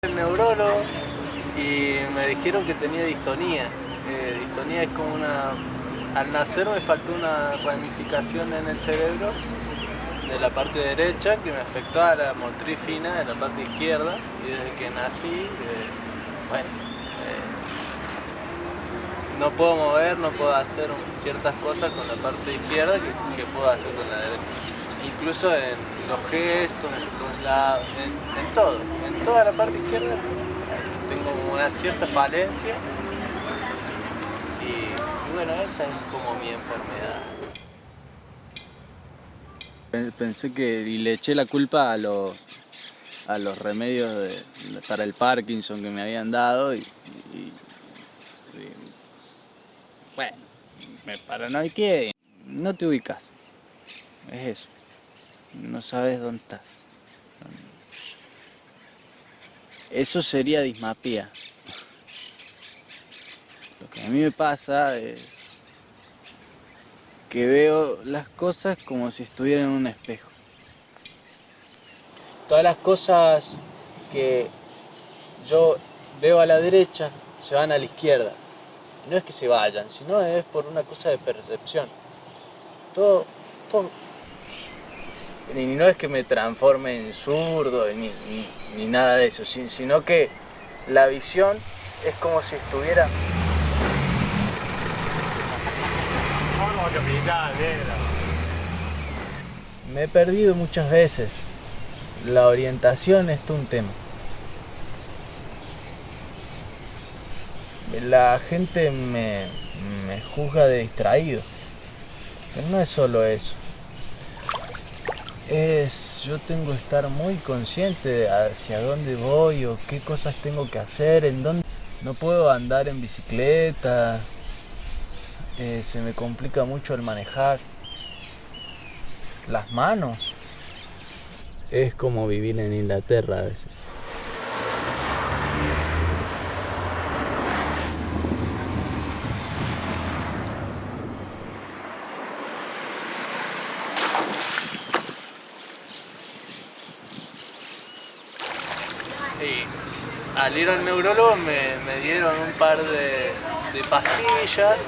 El neurólogo y me dijeron que tenía distonía. Distonía es como una... Al nacer me faltó una ramificación en el cerebro de la parte derecha que me afectó a la motriz fina de la parte izquierda y desde que nací, bueno, no puedo mover, no puedo hacer ciertas cosas con la parte izquierda que puedo hacer con la derecha. Incluso en los gestos, en todos lados, en todo, en toda la parte izquierda tengo como una cierta falencia y bueno, esa es como mi enfermedad. Pensé que y le eché la culpa a los remedios para el Parkinson que me habían dado y bueno, me paranoiqué. No te ubicas, es eso, no sabes dónde estás. Eso sería dismapía. Lo que a mí me pasa es que veo las cosas como si estuviera en un espejo. Todas las cosas que yo veo a la derecha se van a la izquierda. No es que se vayan, sino es por una cosa de percepción. Todo. Y no es que me transforme en zurdo ni nada de eso, sino que la visión es como si estuviera... Me he perdido muchas veces. La orientación es todo un tema. La gente me juzga de distraído. Pero no es solo eso. Yo tengo que estar muy consciente de hacia dónde voy o qué cosas tengo que hacer, en dónde. No puedo andar en bicicleta. Se me complica mucho el manejar. Las manos. Es como vivir en Inglaterra a veces. Y al ir al neurólogo me dieron un par de pastillas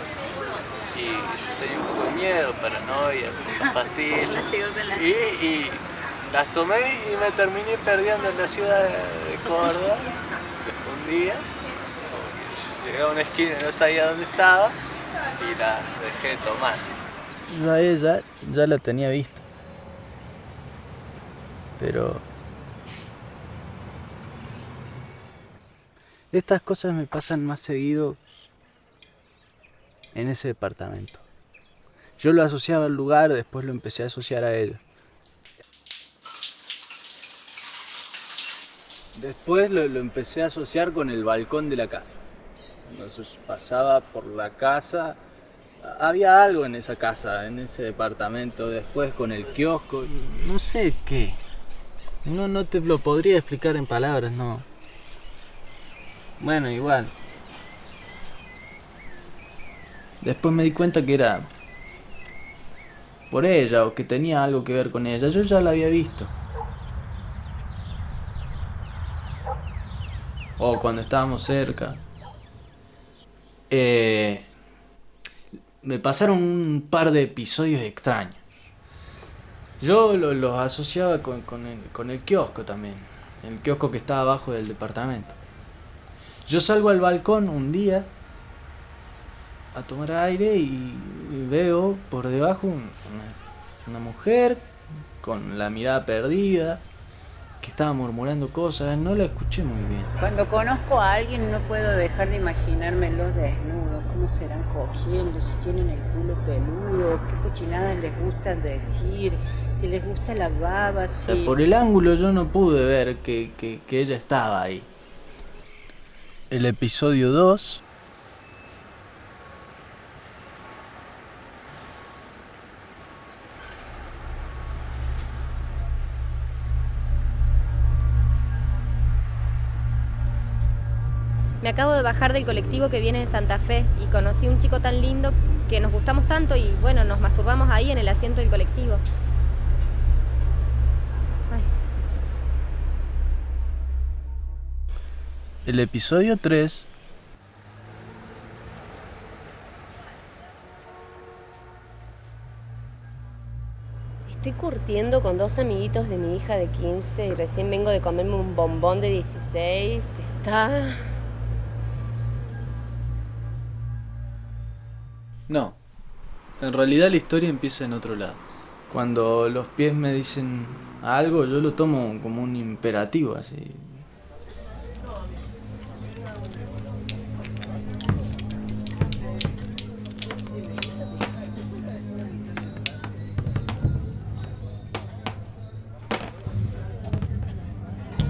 y yo tenía un poco de miedo, paranoia con las pastillas. Y las tomé y me terminé perdiendo en la ciudad de Córdoba un día. Llegué a una esquina y no sabía dónde estaba y las dejé de tomar. Yo a ella ya la tenía vista, pero estas cosas me pasan más seguido en ese departamento. Yo lo asociaba al lugar, después lo empecé a asociar a ella. Después lo empecé a asociar con el balcón de la casa. Entonces pasaba por la casa, había algo en esa casa, en ese departamento, después con el kiosco, no sé qué. No te lo podría explicar en palabras, no. Bueno, igual. Después me di cuenta que era por ella o que tenía algo que ver con ella. Yo ya la había visto. O cuando estábamos cerca. Me pasaron un par de episodios extraños. Yo los asociaba con el kiosco también. El kiosco que estaba abajo del departamento. Yo salgo al balcón un día a tomar aire y veo por debajo una mujer con la mirada perdida que estaba murmurando cosas. No la escuché muy bien. Cuando conozco a alguien no puedo dejar de imaginármelos desnudos, cómo serán cogiendo, si tienen el culo peludo, qué cochinadas les gusta decir, si les gusta la baba, si... Por el ángulo yo no pude ver que ella estaba ahí. El episodio 2. Me acabo de bajar del colectivo que viene de Santa Fe y conocí a un chico tan lindo que nos gustamos tanto y bueno, nos masturbamos ahí en el asiento del colectivo. Ay. El episodio 3. Estoy curtiendo con 2 amiguitos de mi hija de 15 y recién vengo de comerme un bombón de 16. Está... No, en realidad la historia empieza en otro lado. Cuando los pies me dicen algo, yo lo tomo como un imperativo, así.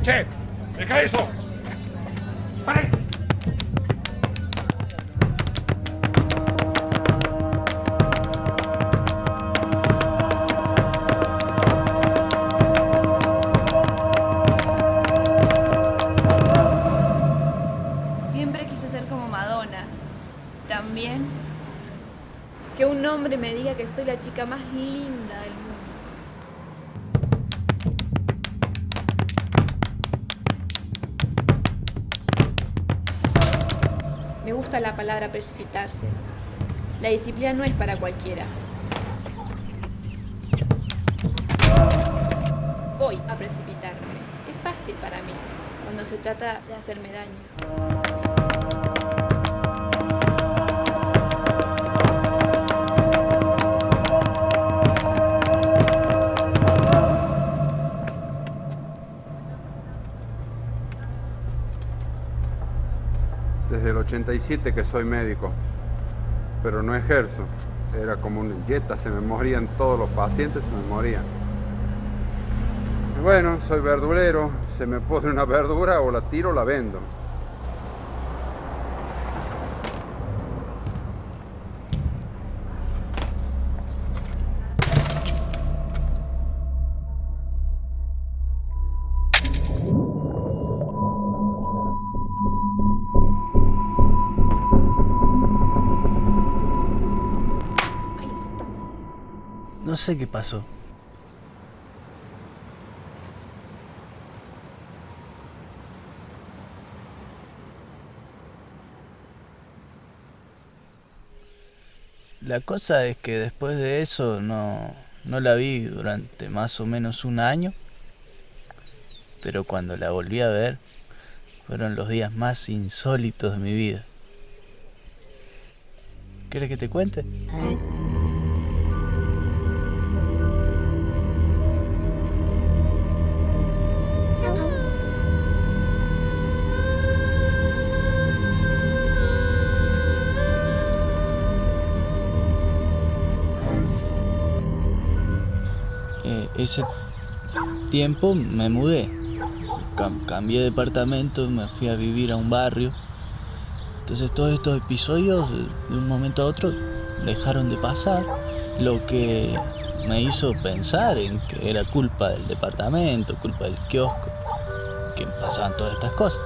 ¡Che! ¡Deja eso! ¡Pare! Siempre quise ser como Madonna. También que un hombre me diga que soy la chica más linda del mundo. Me gusta la palabra precipitarse. La disciplina no es para cualquiera. Voy a precipitarme. Es fácil para mí cuando se trata de hacerme daño. Desde el 87 que soy médico, pero no ejerzo. Era como una inyecta, se me morían todos los pacientes, se me morían. Y bueno, soy verdulero, se me pudre una verdura o la tiro o la vendo. No sé qué pasó. La cosa es que después de eso no la vi durante más o menos un año, pero cuando la volví a ver fueron los días más insólitos de mi vida. ¿Quieres que te cuente? Ese tiempo me mudé, cambié de departamento, me fui a vivir a un barrio. Entonces todos estos episodios de un momento a otro dejaron de pasar, lo que me hizo pensar en que era culpa del departamento, culpa del kiosco, que pasaban todas estas cosas.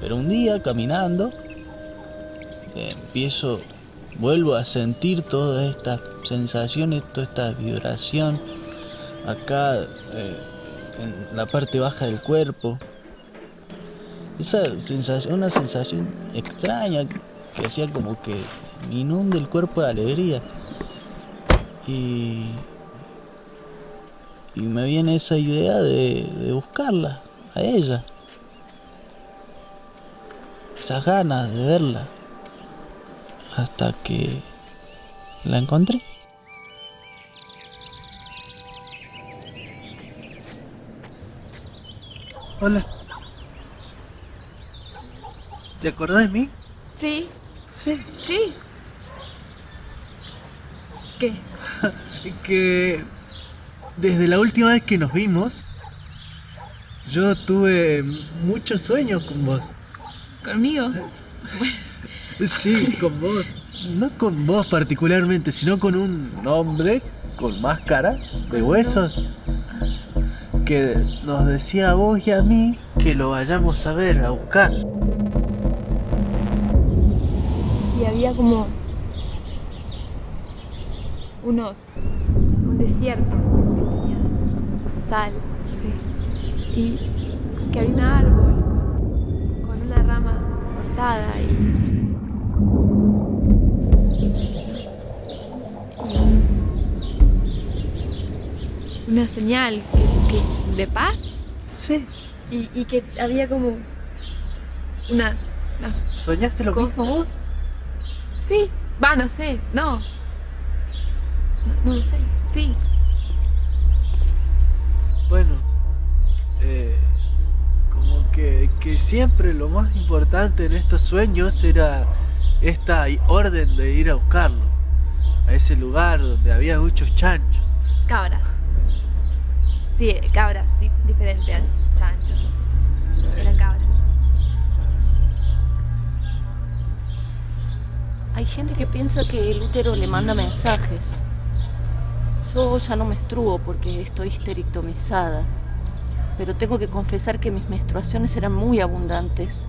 Pero un día caminando vuelvo a sentir todas estas sensaciones, toda esta vibración acá en la parte baja del cuerpo. Esa sensación, una sensación extraña que hacía como que me inunde el cuerpo de alegría. Y me viene esa idea de buscarla, a ella. Esas ganas de verla. Hasta que la encontré. Hola. ¿Te acordás de mí? Sí. Sí. Sí. ¿Qué? Que desde la última vez que nos vimos, yo tuve muchos sueños con vos. ¿Conmigo? Sí, con vos. No con vos particularmente, sino con un hombre con máscara de huesos que nos decía a vos y a mí que lo vayamos a ver, a buscar. Y había como un desierto que tenía sal, sí. Y que había un árbol con una rama cortada y una señal de paz. Sí. Y que había como unas ¿Soñaste lo cosas. mismo vos? Sí, no sé, no sé, sí. Bueno, como que siempre lo más importante en estos sueños era esta orden de ir a buscarlo, a ese lugar donde había muchos chanchos. Cabras. Sí, cabras, diferente a chanchos. Eran cabras. Hay gente que piensa que el útero le manda mensajes. Yo ya no menstruo porque estoy histerectomizada, pero tengo que confesar que mis menstruaciones eran muy abundantes.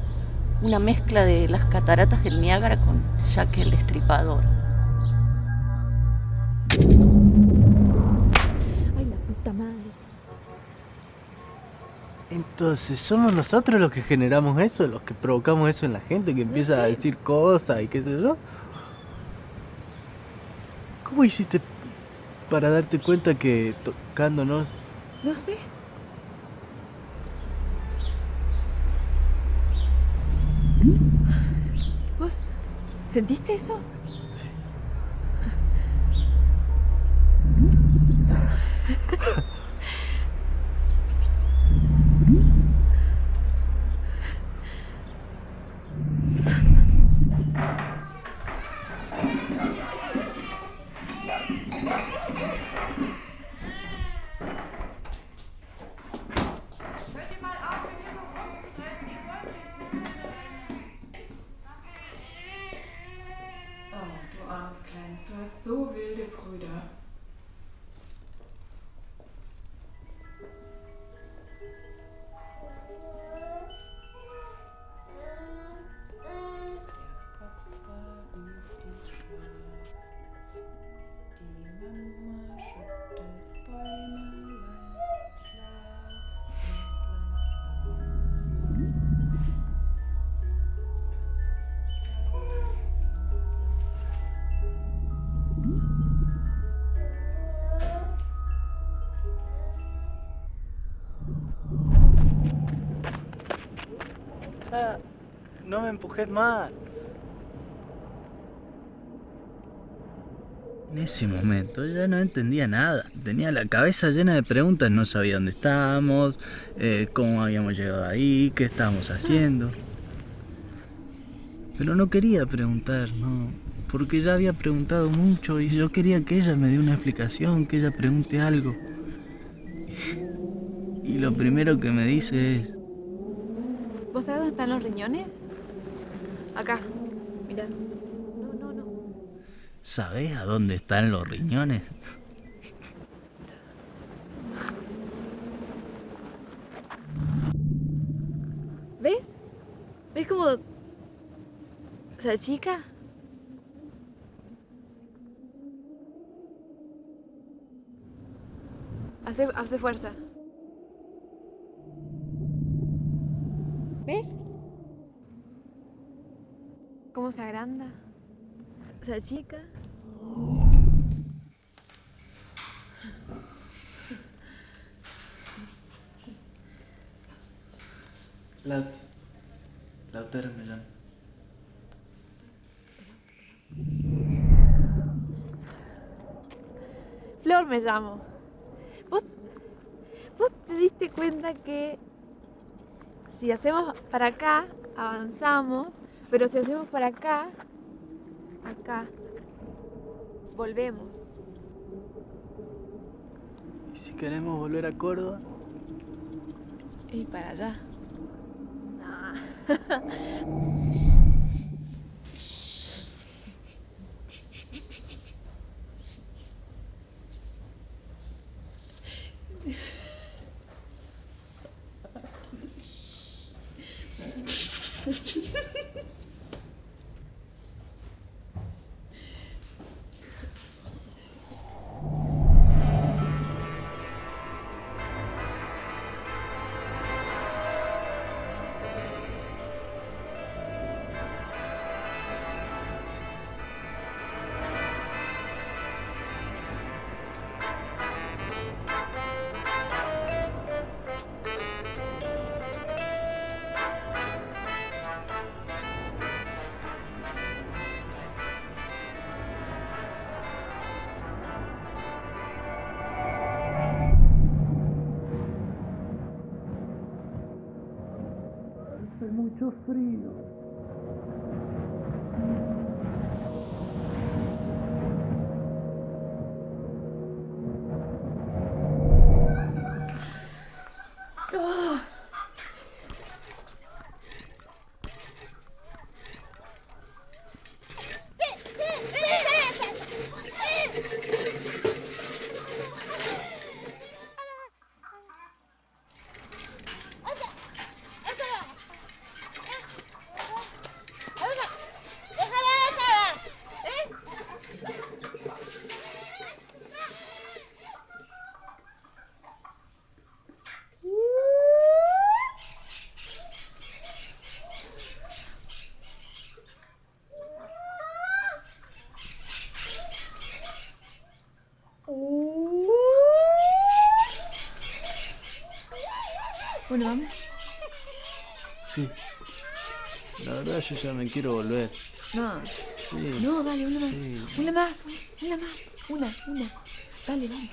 Una mezcla de las cataratas del Niágara con Jack el Destripador. Ay, la puta madre. Entonces, ¿somos nosotros los que generamos eso? ¿Los que provocamos eso en la gente? Que empieza a decir cosas y qué sé yo. ¿Cómo hiciste para darte cuenta que tocándonos? No sé. ¿Vos sentiste eso? Sí. Du hast so wilde Brüder. No me empujes más. En ese momento ya no entendía nada. Tenía la cabeza llena de preguntas. No sabía dónde estábamos, cómo habíamos llegado ahí, qué estábamos haciendo. Pero no quería preguntar, no, porque ya había preguntado mucho y yo quería que ella me dé una explicación, que ella pregunte algo. Y lo primero que me dice es... ¿Vos sabés dónde están los riñones? Acá, mirá. No. ¿Sabés a dónde están los riñones? ¿Ves? ¿Ves cómo se achica? Hace fuerza. ¿Ves? ¿Cómo se agranda? Se achica. Lautaro me llama. Flor me llamo. ¿Vos te diste cuenta que si hacemos para acá, avanzamos, pero si hacemos para acá, volvemos? ¿Y si queremos volver a Córdoba? Y para allá. Hace mucho frío. Bueno, vamos. Sí. La verdad yo ya me quiero volver. No. Sí. No, dale, una más. Sí. Una más. Una. Dale, vamos.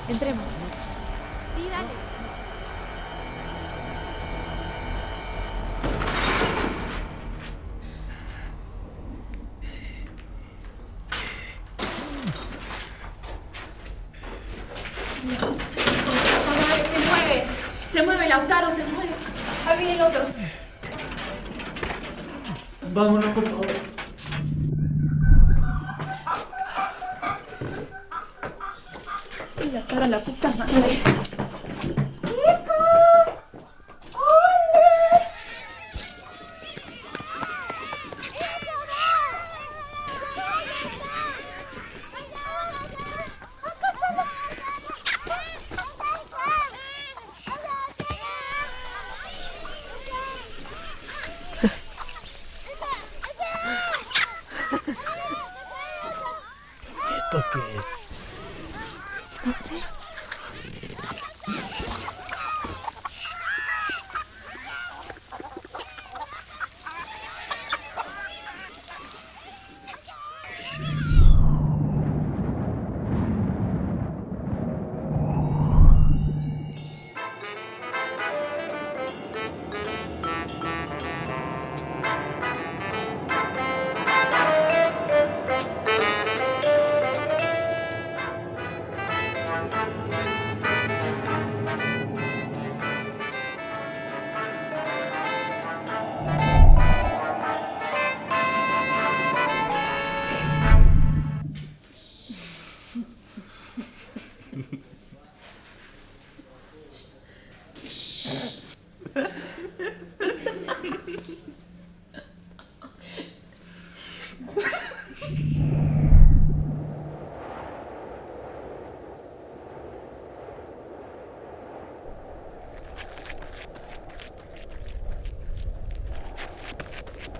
Entremos. Sí, dale. Se mueve, Lautaro, se mueve. Ahí viene el otro. Vámonos, por favor. Y Lautaro, la puta madre. ¿Esto qué es? No sé.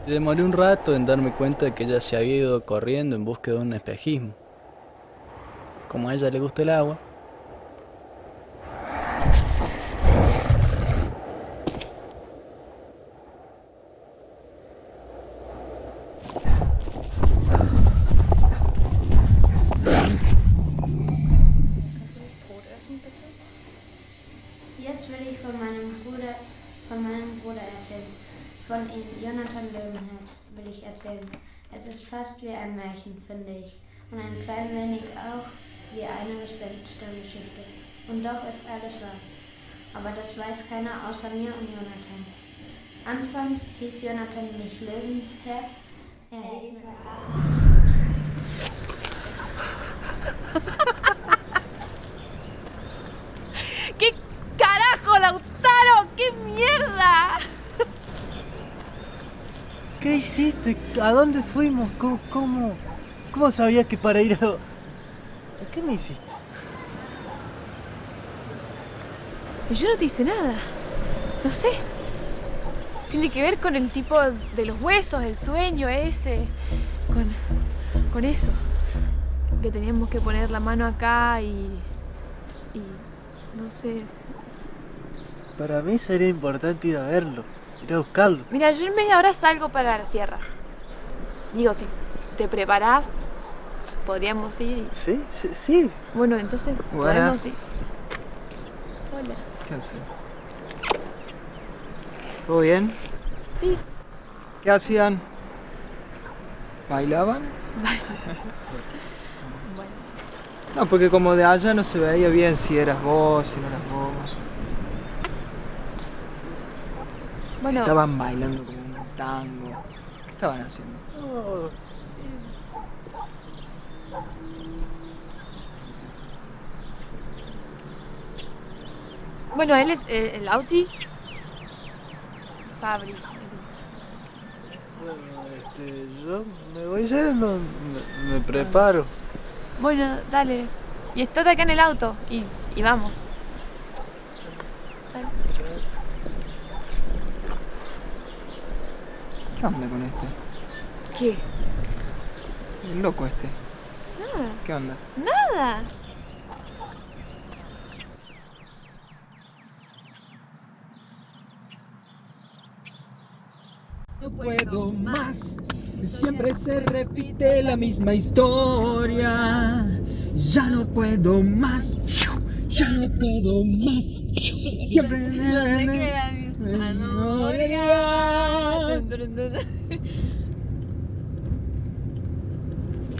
Demoré un rato en darme cuenta de que ella se había ido corriendo en búsqueda de un espejismo. Como a ella le gusta el agua, Bruder erzählen. Von ihm, Jonathan Löwenherz, will ich erzählen. Es ist fast wie ein Märchen, finde ich. Und ein klein wenig auch wie eine Gespenstergeschichte. Und doch ist alles wahr. Aber das weiß keiner außer mir und Jonathan. Anfangs hieß Jonathan nicht Löwenherz, er hieß ¿Qué carajo, Lautaro? ¡Qué mierda! ¿Qué hiciste? ¿A dónde fuimos? ¿Cómo sabías que para ir a... ¿Qué me hiciste? Yo no te hice nada. No sé. Tiene que ver con el tipo de los huesos, el sueño ese. Con eso. Que teníamos que poner la mano acá y no sé. Para mí sería importante ir a verlo, ir a buscarlo. Mira, yo en media hora salgo para las sierras. Digo, si te preparás, podríamos ir. Sí. Bueno, entonces podemos ir. Hola. ¿Qué haces? ¿Todo bien? Sí. ¿Qué hacían? ¿Bailaban? Bueno. No, porque como de allá no se veía bien si eras vos, si no eras vos. Bueno. Si estaban bailando como un tango. ¿Qué estaban haciendo? Oh, Bueno, él es el Lauti. Fabri. bueno, yo me voy yendo, me preparo. Bueno, dale. Y estate acá en el auto y vamos. Dale. ¿Qué onda con este? ¿Qué? El loco este. Nada. ¿Qué onda? Nada. No puedo más, siempre se repite la misma historia. Ya no puedo más, ya no puedo más. Siempre me queda memoria.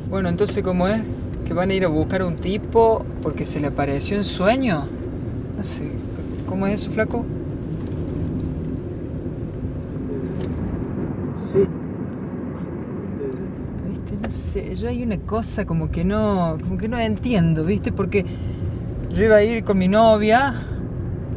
Bueno, entonces, ¿cómo es? ¿Que van a ir a buscar a un tipo porque se le apareció en sueño? No sé, ¿cómo es eso, flaco? Sí. ¿Viste? No sé, yo hay una cosa como que no entiendo, ¿viste? Porque yo iba a ir con mi novia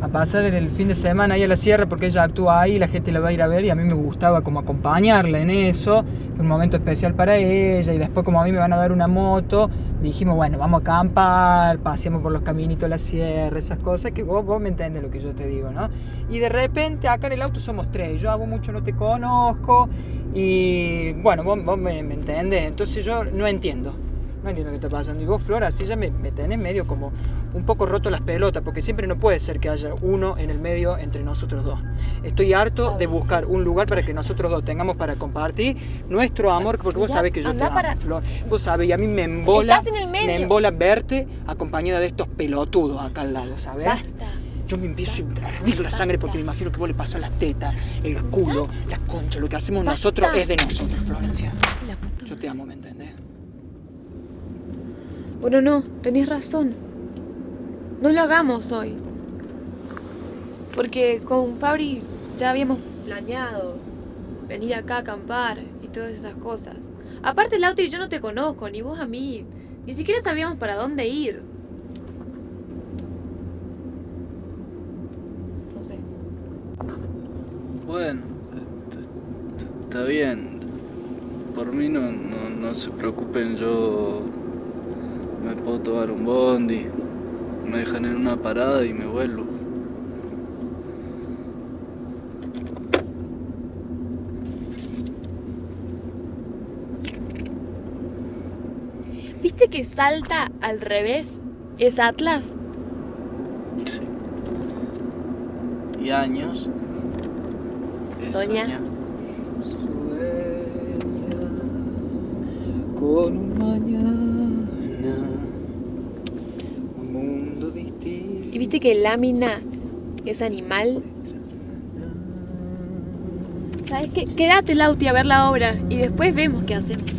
a pasar el fin de semana ahí a la sierra porque ella actúa ahí y la gente la va a ir a ver y a mí me gustaba como acompañarla en eso, un momento especial para ella y después como a mí me van a dar una moto, dijimos bueno, vamos a acampar, paseamos por los caminitos de la sierra, esas cosas que vos me entendés lo que yo te digo, ¿no? Y de repente acá en el auto somos tres, yo hago mucho no te conozco y bueno, vos me entendés, entonces yo no entiendo qué está pasando. Y vos, Flor, así ya me tenés medio como un poco roto las pelotas, porque siempre no puede ser que haya uno en el medio entre nosotros dos. Estoy harto de buscar un lugar para que nosotros dos tengamos para compartir nuestro amor, porque vos sabés que yo te amo, Flor. Vos sabés, y a mí me embola verte acompañada de estos pelotudos acá al lado, ¿sabés? Basta. Yo me empiezo a hervir la sangre porque me imagino que vos le pasas las tetas, el culo, la concha. Lo que hacemos nosotros es de nosotros, Florencia. Yo te amo, ¿me entendés? Bueno, no, tenés razón. No lo hagamos hoy. Porque con Fabri ya habíamos planeado venir acá a acampar y todas esas cosas. Aparte, Lauti y yo no te conozco, ni vos a mí. Ni siquiera sabíamos para dónde ir. No sé. Bueno, está bien. Por mí no se preocupen, yo me puedo tomar un bondi, me dejan en una parada y me vuelvo. ¿Viste que Salta al revés es Atlas? Sí. Y años es Soña. Con un mañana, un mundo distinto. ¿Y viste que Lámina es animal? ¿Sabes qué? Quédate, Lauti, a ver la obra y después vemos qué hacemos.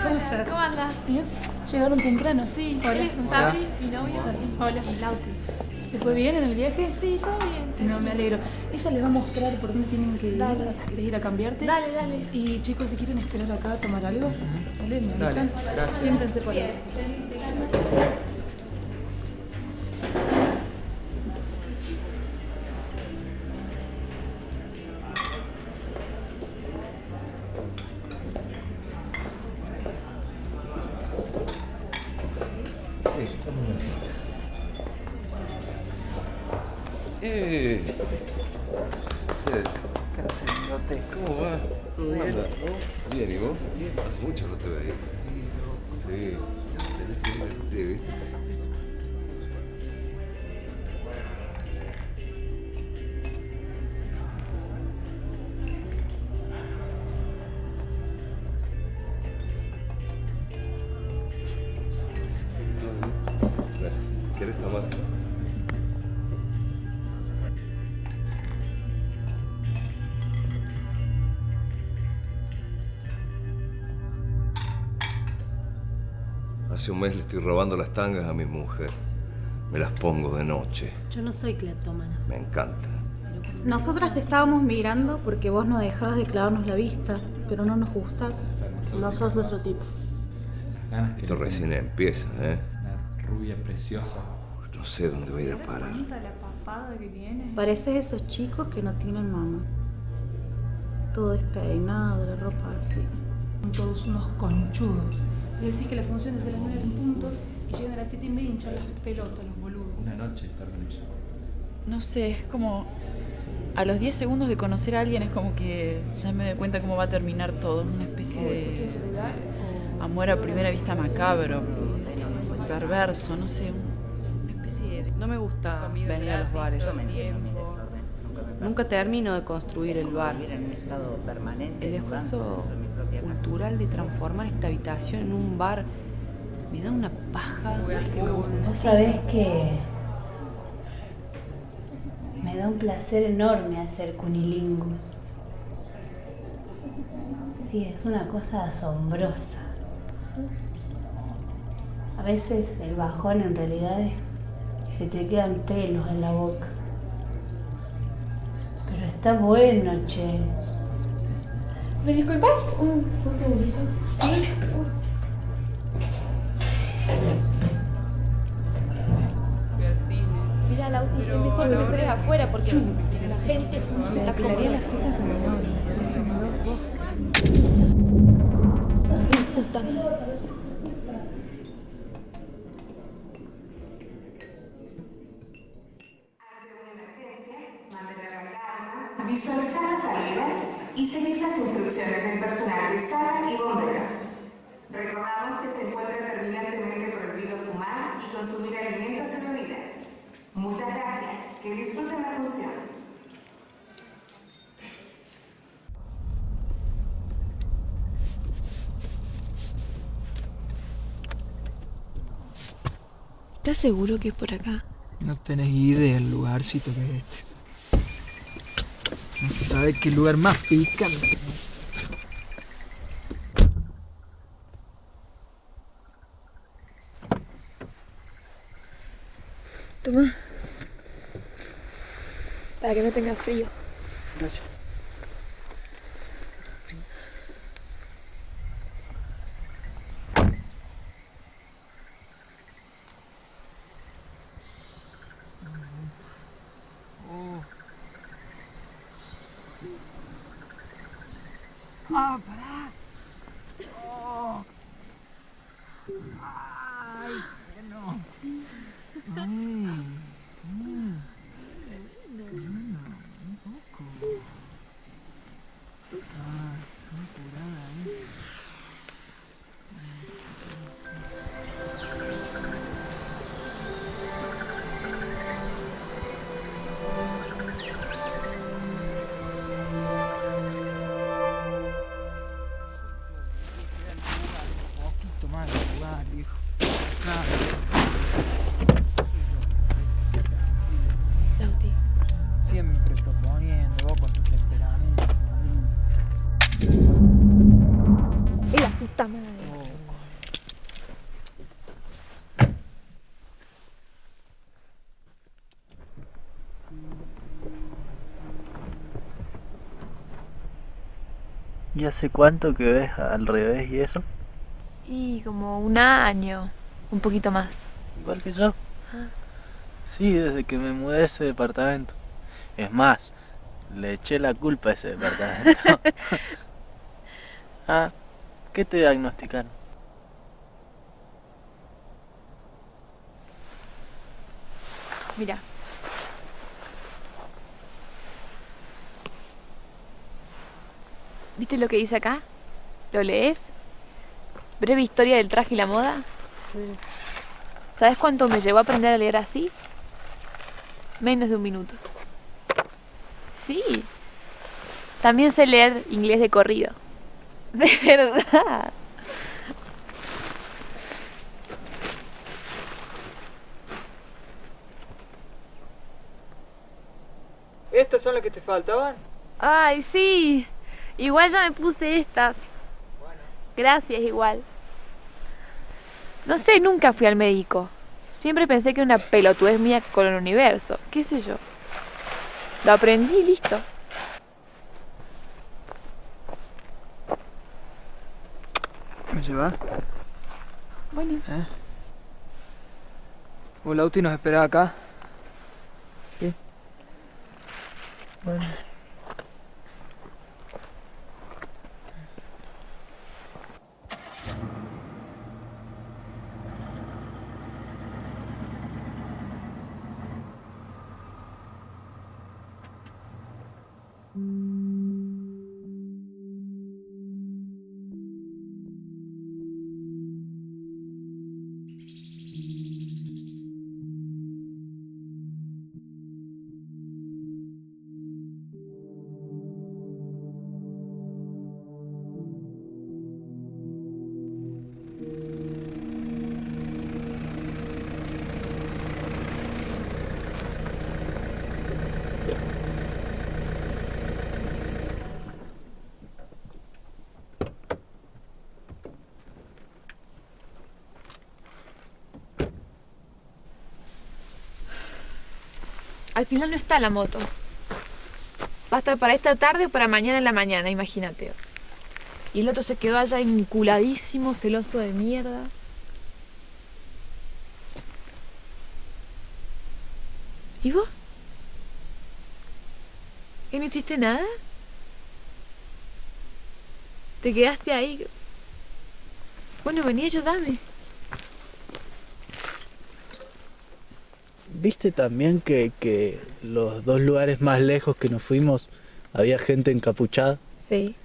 ¿Cómo estás? ¿Cómo andas? Bien. Llegaron temprano. Sí, Hola. él es Fabri, mi novio. Hola. Y Lauti. ¿Le fue bien en el viaje? Sí, todo bien. No, me alegro. Ella les va a mostrar por dónde tienen que ir. Dale. ¿Querés ir a cambiarte? Dale, dale. Y chicos, si quieren esperar acá a tomar algo, dale, me avisan. Gracias. Siéntense por ahí. ¿Cómo va? ¿Cómo anda? Bien, ¿y vos? Hace mucho no te veía. Sí, ¿viste? Gracias. ¿Querés tomar? Hace un mes le estoy robando las tangas a mi mujer. Me las pongo de noche. Yo no soy cleptómana. Me encanta. Nosotras te estábamos mirando porque vos no dejabas de clavarnos la vista, pero no nos gustás. No sos nuestro tipo. Esto recién empieza, ¿eh? Una rubia preciosa. No sé dónde voy a ir a parar. Pareces esos chicos que no tienen mamá. Todo despeinado, la ropa así. Son todos unos conchudos. Le decís que la función es a las 9 en punto y llegan a las 7:30 y hinchan las pelotas, los boludos. Una noche estar con ella. No sé, es como... A los 10 segundos de conocer a alguien es como que ya me doy cuenta cómo va a terminar todo. Una especie de amor a primera vista macabro, perverso, no sé. Una especie de... No me gusta venir a los bares. Nunca termino de construir el bar. El esfuerzo cultural de transformar esta habitación en un bar me da una paja. Vos sabés que me da un placer enorme hacer cunilingus. Sí, es una cosa asombrosa. A veces el bajón en realidad es que se te quedan pelos en la boca. Pero está bueno, che. ¿Me disculpas? Un segundito. Sí. Mira, Lauti, es mejor que me esperes afuera porque la gente Le depilaría las cejas a mi novio. Me parecen dos Puta. Visualizar las salidas y seguir las instrucciones del personal de sala y bomberos. Recordamos que se encuentra terminantemente prohibido fumar y consumir alimentos y bebidas. Muchas gracias. Que disfruten la función. ¿Estás seguro que es por acá? No tenés idea del lugarcito que es este. No sabes qué lugar más picante. Toma. Para que no tengas frío. Gracias. ¡Ah, pará! Oh. ¡Ay, que no! Un poco. Ah, muy curada, ¿eh? ¿Y hace cuánto que ves al revés y eso? Y como un año, un poquito más. Igual que yo. Sí, desde que me mudé a ese departamento. Es más, le eché la culpa a ese departamento. ¿Qué te diagnosticaron? Mira. ¿Viste lo que dice acá? ¿Lo lees? Breve historia del traje y la moda. ¿Sabes cuánto me llevó a aprender a leer así? Menos de un minuto. Sí. También sé leer inglés de corrido. De verdad. ¿Estas son las que te faltaban? Ay, sí. Igual ya me puse estas. Gracias, igual. No sé, nunca fui al médico. Siempre pensé que era una pelotudez mía con el universo. ¿Qué sé yo? Lo aprendí y listo. ¿Me llevas? Bueno. ¿O Lauti nos espera acá? ¿Sí? Bueno. Al final no está la moto. Va a estar para esta tarde o para mañana en la mañana, imagínate. Y el otro se quedó allá enculadísimo, celoso de mierda. ¿Y vos? ¿Que no hiciste nada? ¿Te quedaste ahí? Bueno, vení a ayudarme. ¿Viste también que los dos lugares más lejos que nos fuimos había gente encapuchada? Sí.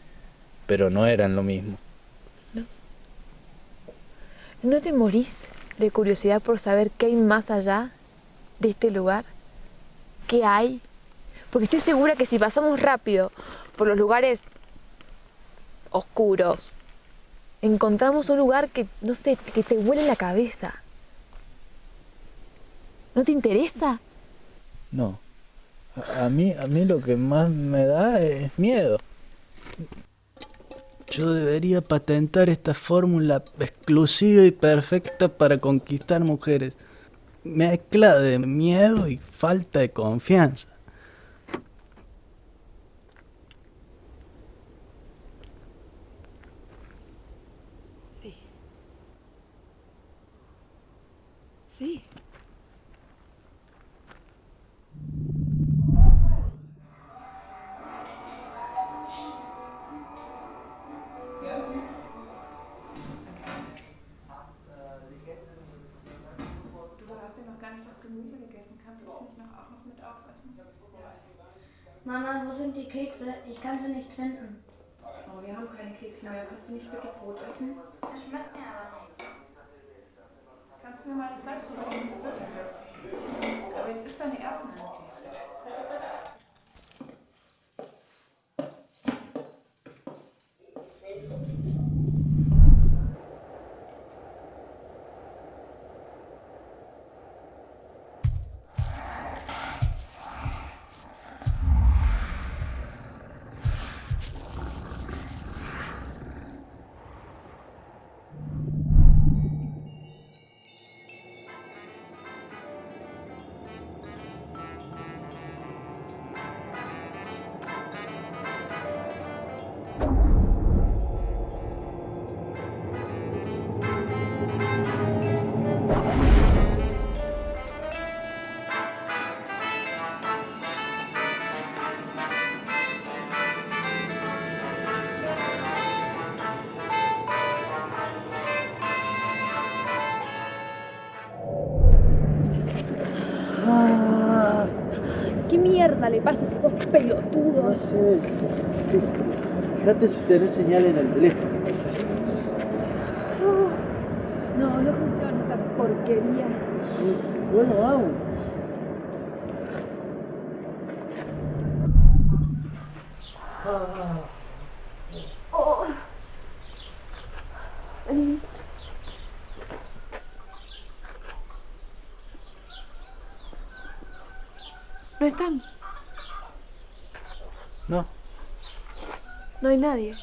Pero no eran lo mismo. No. ¿No te morís de curiosidad por saber qué hay más allá de este lugar? ¿Qué hay? Porque estoy segura que si pasamos rápido por los lugares oscuros, encontramos un lugar que, no sé, que te vuele la cabeza. ¿No te interesa? No. A mí lo que más me da es miedo. Yo debería patentar esta fórmula exclusiva y perfecta para conquistar mujeres. Mezcla de miedo y falta de confianza. Sí. Sí. Mama, wo sind die Kekse? Ich kann sie nicht finden. Oh, wir haben keine Kekse mehr. Kannst du nicht bitte Brot essen? Das schmeckt mir aber nicht. Kannst du mir mal die Falz holen? Aber jetzt ist deine Erbsen endlich. mierda le pasa a esos dos pelotudos? No sé. Fíjate si tenés señal en el teléfono. No funciona esta porquería. Bueno, vamos. Oh. Vení. ¿No están? No. No hay nadie.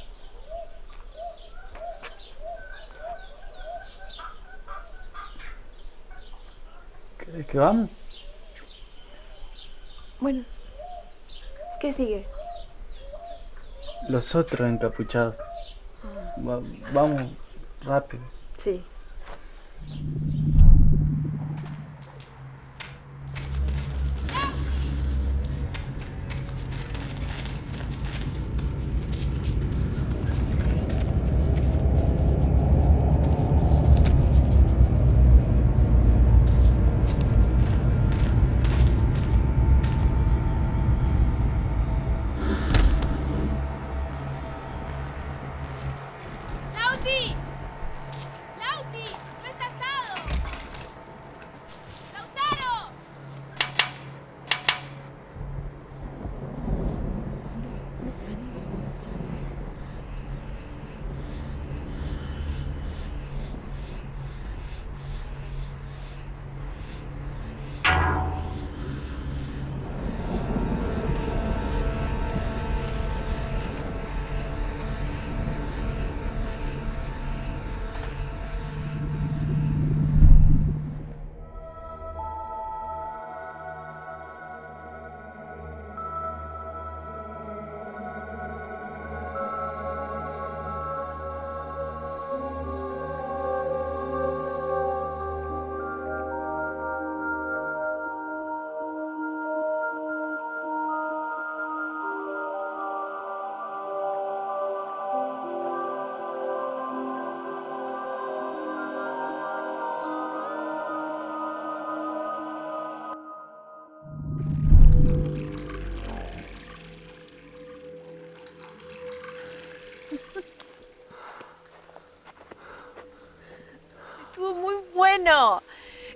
¿Querés que vamos? Bueno. ¿Qué sigue? Los otros encapuchados. Vamos rápido. Sí.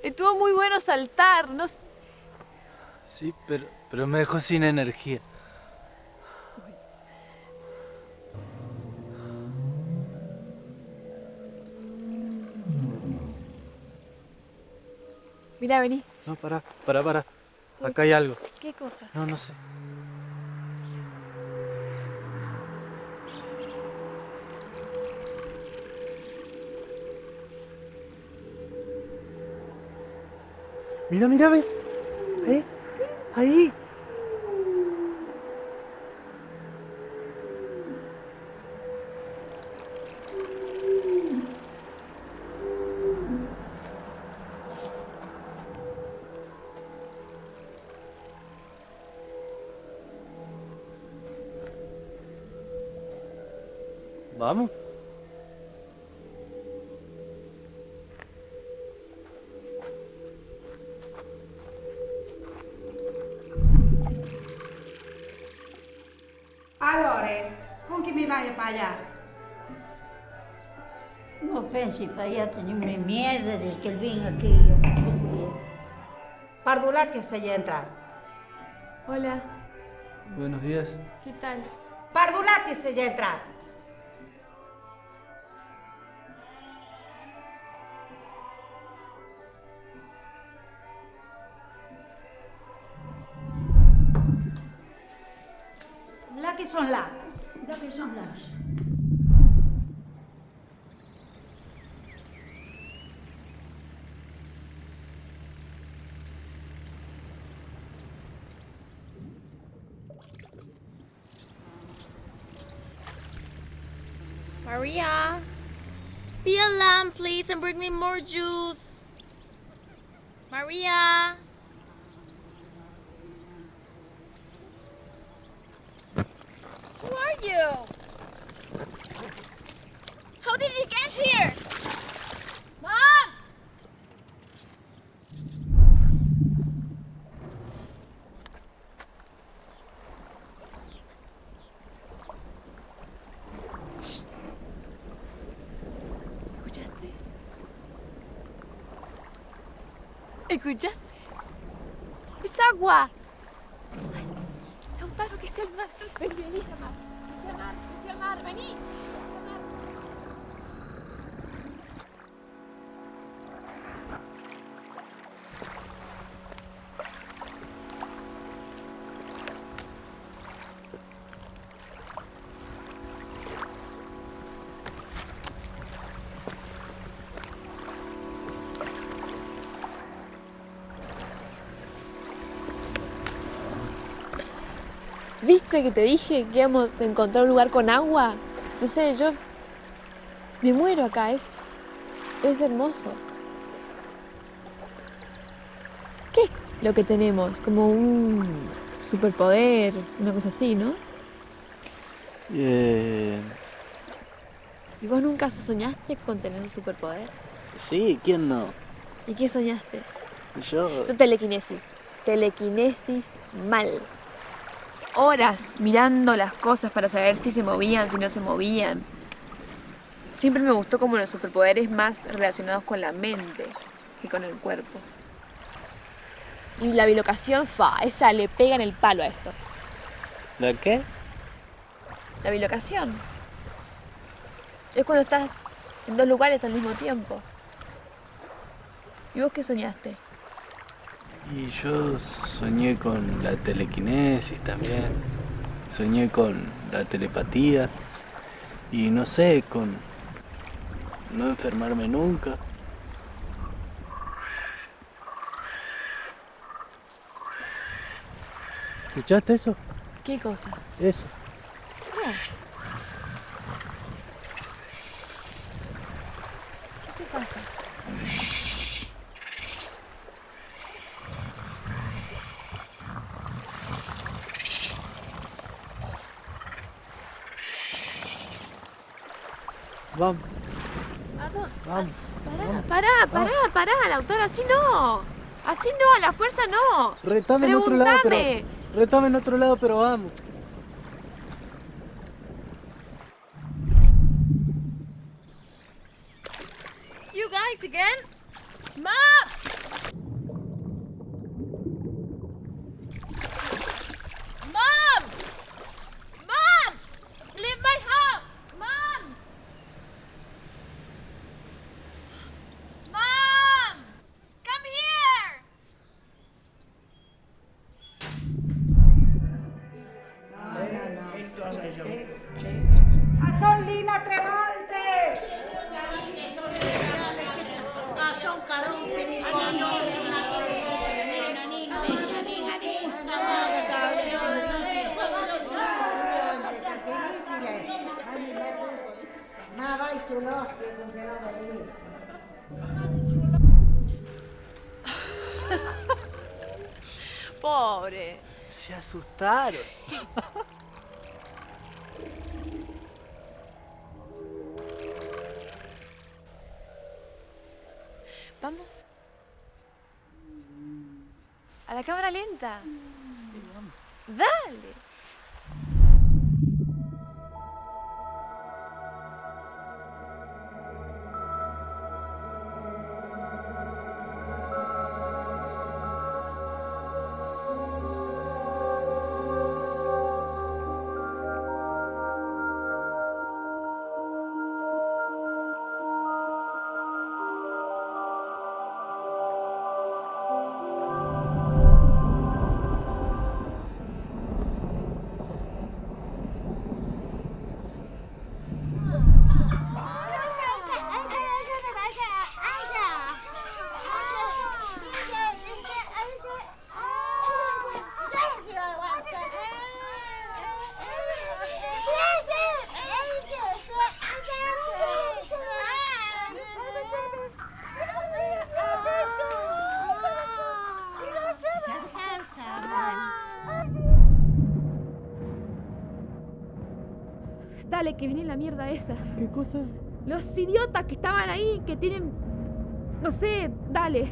Estuvo muy bueno saltar. No... Sí, pero me dejó sin energía. Mira, vení. No, pará. Acá hay algo. ¿Qué cosa? No sé. Mira, ve. Ahí. Vamos. Allora, con chi mi vai a allá? No pensi para allá, tenía una mierda desde que él vino aquí. Pardulat que se haya entrar. Hola. Buenos días. ¿Qué tal? Pardulat que se haya entrar. La que son las. La que son las. Maria, be a lamb, please, and bring me more juice. Maria. Who are you? How did you get here? Mom! ¿Escuchaste? ¡Es agua! Ay, Lautaro, que sea el mar. Vení, vení, mar. Que sea mar, que sea mar, vení. ¿Viste que te dije que íbamos a encontrar un lugar con agua? No sé, yo me muero acá, es hermoso. ¿Qué es lo que tenemos? Como un superpoder, una cosa así, ¿no? ¿Y vos nunca soñaste con tener un superpoder? Sí, ¿quién no? ¿Y qué soñaste? Yo telequinesis. Telequinesis mal. Horas mirando las cosas para saber si se movían, si no se movían. Siempre me gustó como los superpoderes más relacionados con la mente que con el cuerpo. Y la bilocación, esa le pega en el palo a esto. ¿La qué? La bilocación. Es cuando estás en dos lugares al mismo tiempo. ¿Y vos qué soñaste? Y yo soñé con la telequinesis también, soñé con la telepatía y no sé, con no enfermarme nunca. ¿Escuchaste eso? ¿Qué cosa? Eso. No. ¿Qué te pasa? Vamos. Vamos. Pará, Lautaro, así no. Así no, a la fuerza no. Retame en otro lado, pero. Retame en otro lado, pero vamos. You guys again? Mom! Mom! Mom! Leave my house! Mom! Mom! Come here! A Solina tre volte! Son carumpi ni coglioni sulla Ma vai sull'ospite con che roba lì. Pobre. Se asustaron. Vamos. A la cámara lenta. Sí, vamos. Dale. Dale, que viene la mierda esa. ¿Qué cosa? Los idiotas que estaban ahí, que tienen... No sé, dale.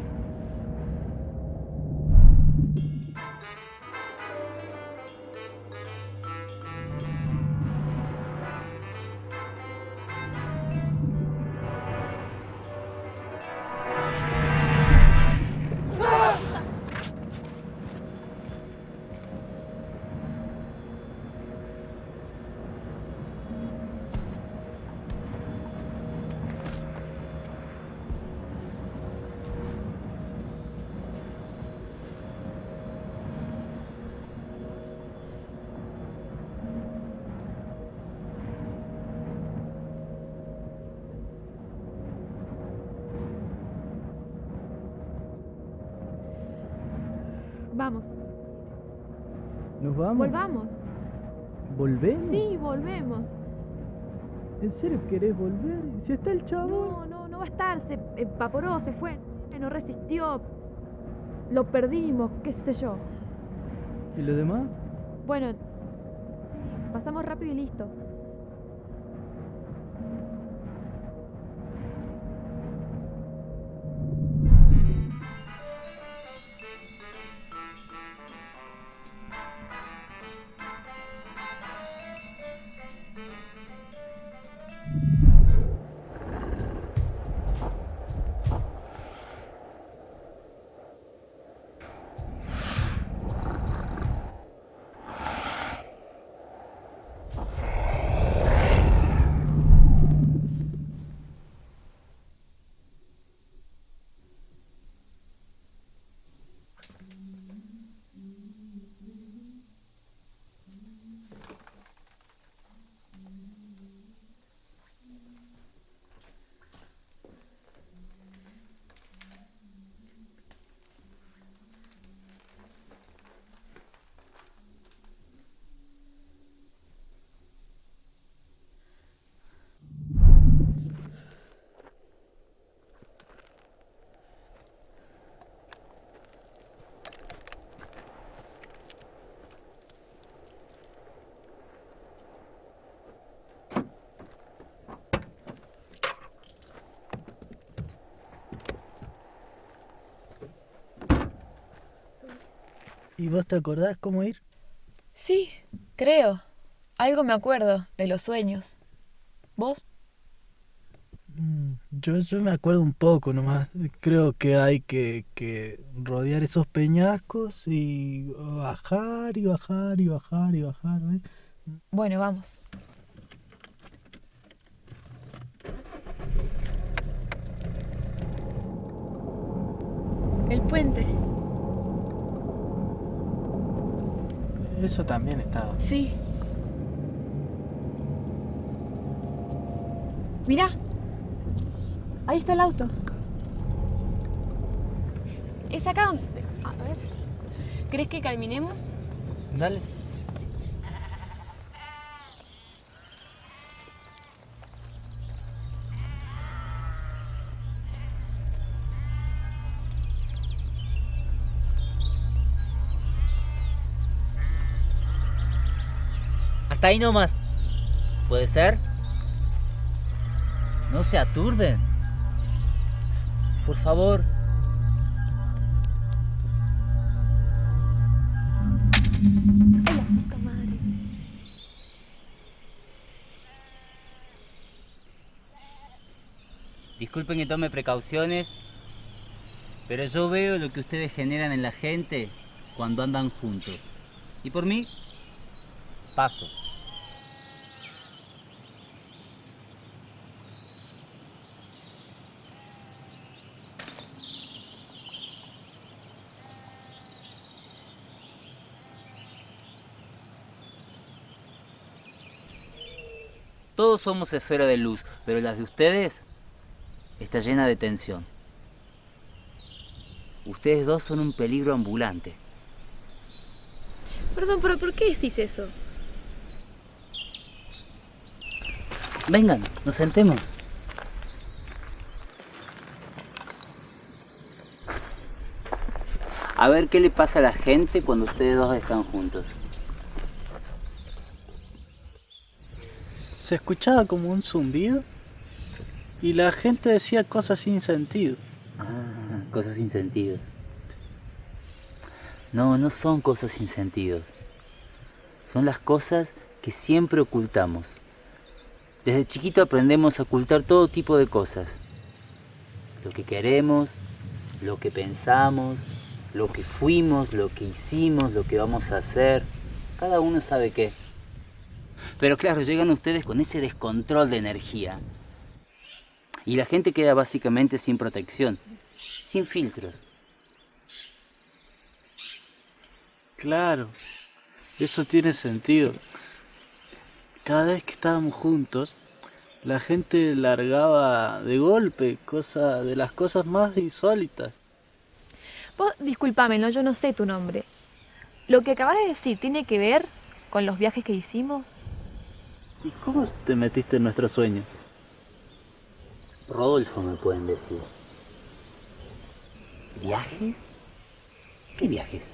¡Ah! Vamos. ¿Nos vamos? Volvamos. ¿Volvemos? Sí, volvemos. ¿En serio querés volver? Si está el chavo. No va a estar. Se evaporó, se fue. No resistió. Lo perdimos, qué sé yo. ¿Y lo demás? Bueno, pasamos rápido y listo. ¿Y vos te acordás cómo ir? Sí, creo. Algo me acuerdo de los sueños. ¿Vos? Yo me acuerdo un poco nomás. Creo que hay que rodear esos peñascos y bajar y bajar y bajar y bajar, ¿ves? Bueno, vamos. El puente. Eso también estaba. Sí. Mirá. Ahí está el auto. Es acá donde... A ver. ¿Crees que caminemos? Dale. Hasta ahí nomás. ¿Puede ser? No se aturden. Por favor. Disculpen que tome precauciones, pero yo veo lo que ustedes generan en la gente cuando andan juntos. Y por mí, paso. Todos somos esferas de luz, pero las de ustedes está llena de tensión. Ustedes dos son un peligro ambulante. Perdón, pero ¿por qué decís eso? Vengan, nos sentemos. A ver qué le pasa a la gente cuando ustedes dos están juntos. Se escuchaba como un zumbido y la gente decía cosas sin sentido. Ah, cosas sin sentido. No, no son cosas sin sentido. Son las cosas que siempre ocultamos. Desde chiquito aprendemos a ocultar todo tipo de cosas. Lo que queremos, lo que pensamos, lo que fuimos, lo que hicimos, lo que vamos a hacer. Cada uno sabe qué. Pero claro, llegan ustedes con ese descontrol de energía. Y la gente queda básicamente sin protección, sin filtros. Claro, eso tiene sentido. Cada vez que estábamos juntos, la gente largaba de golpe de las cosas más insólitas. Vos, discúlpame, ¿no? Yo no sé tu nombre. ¿Lo que acabas de decir tiene que ver con los viajes que hicimos? ¿Y cómo te metiste en nuestro sueño? Rodolfo, me pueden decir. ¿Viajes? ¿Qué viajes?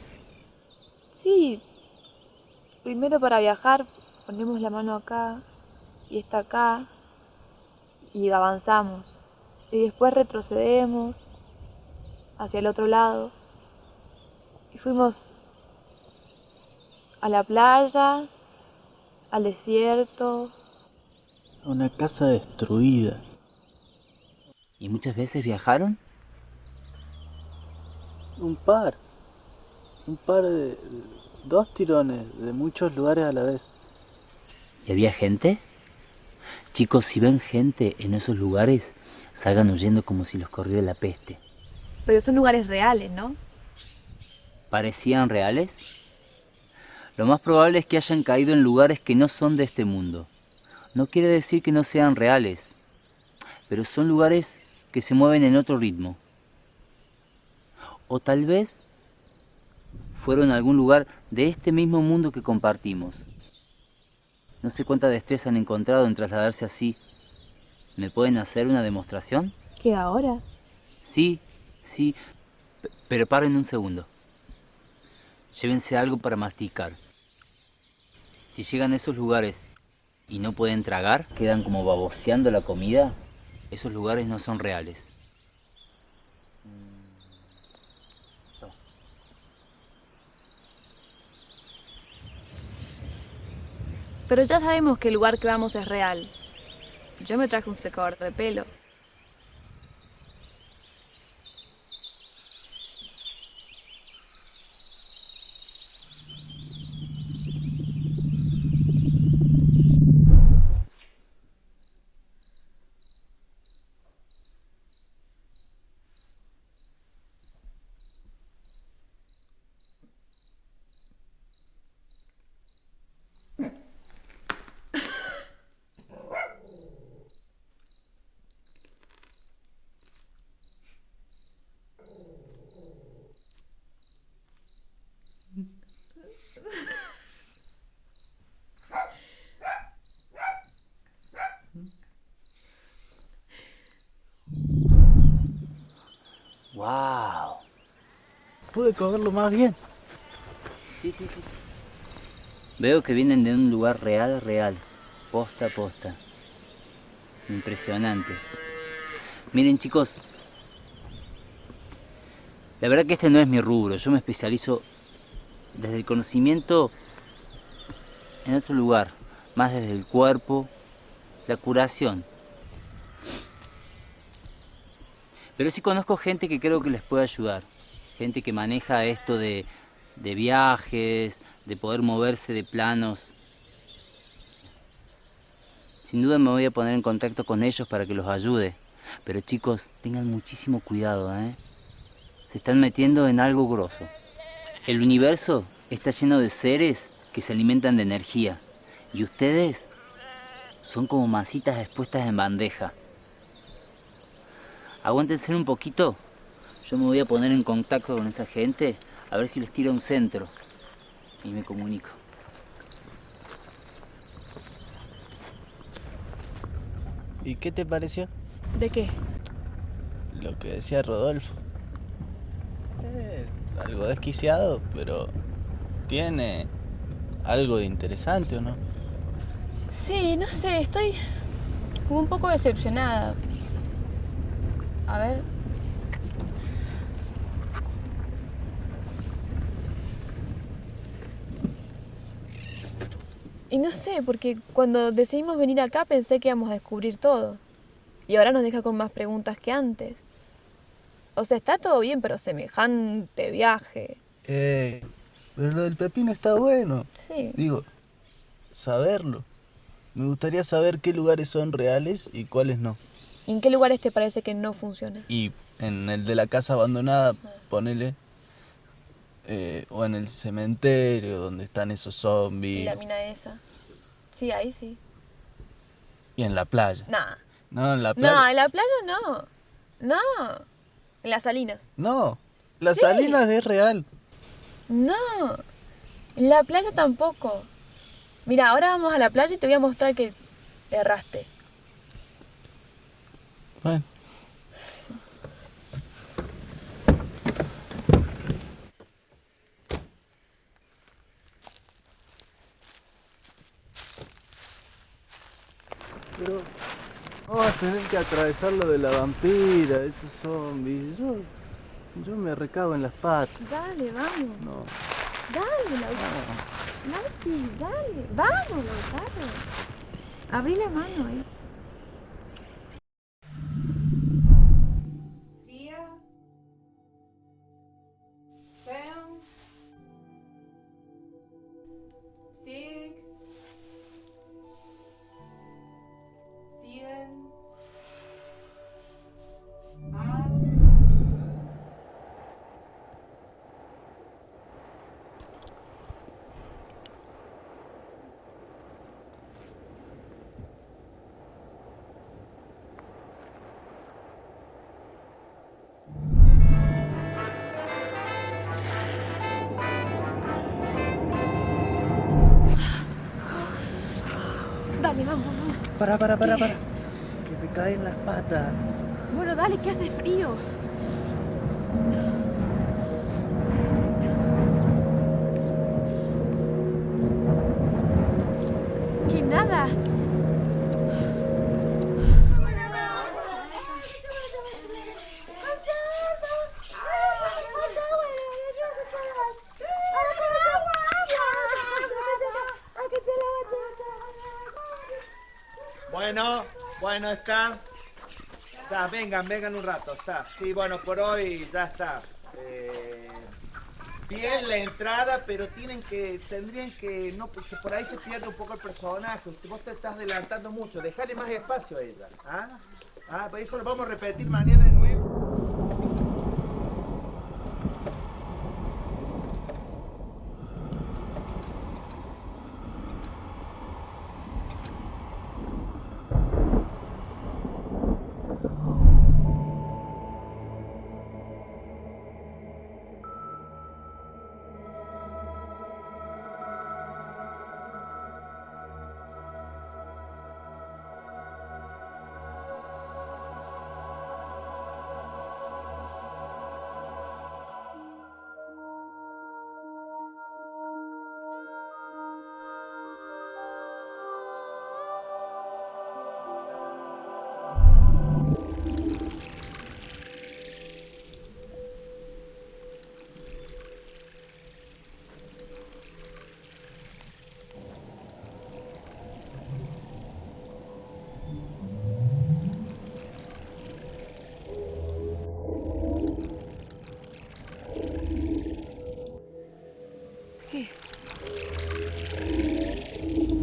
Sí. Primero para viajar ponemos la mano acá y esta acá y avanzamos. Y después retrocedemos hacia el otro lado. Y fuimos a la playa, al desierto. Una casa destruida. ¿Y muchas veces viajaron? Un par de... 2 tirones de muchos lugares a la vez. ¿Y había gente? Chicos, si ven gente en esos lugares, salgan huyendo como si los corriera la peste. Pero son lugares reales, ¿no? ¿Parecían reales? Lo más probable es que hayan caído en lugares que no son de este mundo. No quiere decir que no sean reales, pero son lugares que se mueven en otro ritmo. O tal vez fueron a algún lugar de este mismo mundo que compartimos. No sé cuánta destreza han encontrado en trasladarse así. ¿Me pueden hacer una demostración? ¿Qué ahora? Sí, pero paren un segundo. Llévense algo para masticar. Si llegan a esos lugares y no pueden tragar, quedan como baboseando la comida, esos lugares no son reales. Pero ya sabemos que el lugar que vamos es real. Yo me traje un secador de pelo. ¡Wow! Pude comerlo más bien. Sí. Veo que vienen de un lugar real, posta a posta. Impresionante. Miren, chicos, la verdad que este no es mi rubro. Yo me especializo desde el conocimiento en otro lugar, más desde el cuerpo, la curación. Pero sí conozco gente que creo que les puede ayudar. Gente que maneja esto de viajes, de poder moverse de planos. Sin duda me voy a poner en contacto con ellos para que los ayude. Pero chicos, tengan muchísimo cuidado, ¿eh? Se están metiendo en algo grosso. El universo está lleno de seres que se alimentan de energía. Y ustedes son como masitas expuestas en bandeja. Aguántense un poquito. Yo me voy a poner en contacto con esa gente a ver si les tira un centro. Y me comunico. ¿Y qué te pareció? ¿De qué? Lo que decía Rodolfo. Es algo desquiciado, pero tiene algo de interesante, ¿o no? Sí, no sé, estoy como un poco decepcionada. A ver. Y no sé, porque cuando decidimos venir acá pensé que íbamos a descubrir todo. Y ahora nos deja con más preguntas que antes. O sea, está todo bien, pero semejante viaje. Pero lo del pepino está bueno. Sí. Digo, saberlo. Me gustaría saber qué lugares son reales y cuáles no. ¿Y en qué lugares te parece que no funciona? Y en el de la casa abandonada, ponele. O en el cementerio donde están esos zombies. Y la mina esa. Sí, ahí sí. Y en la playa. Nah. No, en la playa. No, en la playa no. No. En las salinas. No. Las Salinas es real. No, en la playa tampoco. Mira, ahora vamos a la playa y te voy a mostrar que erraste. Bueno. Pero vamos a tener que atravesar lo de la vampira, esos zombies. Yo me recago en las patas. Dale, vamos. No. Dale, Lautaro. Lauti, dale. Vamos, Lautaro. Abrí la mano ahí. Dale, vamos. Para. Que me caen las patas. Bueno, dale, que hace frío. Que nada. Bueno, está. Vengan un rato, está. Sí, bueno, por hoy ya está. Bien la entrada, pero tendrían que, no, pues por ahí se pierde un poco el personaje. Vos te estás adelantando mucho, dejale más espacio a ella. Pues eso lo vamos a repetir mañana de nuevo.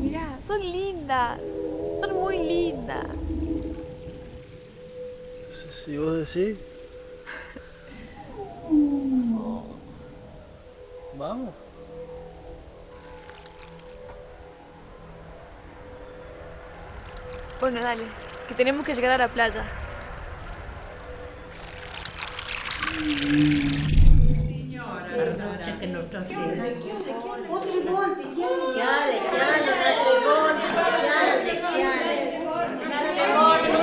Mirá, son lindas. Son muy lindas. Si vos decís. Vamos. Bueno, dale, que tenemos que llegar a la playa. Perdona, che, che non sto chiale. O tre volte, chiale, un'altra volta, chiale. Un'altra volta.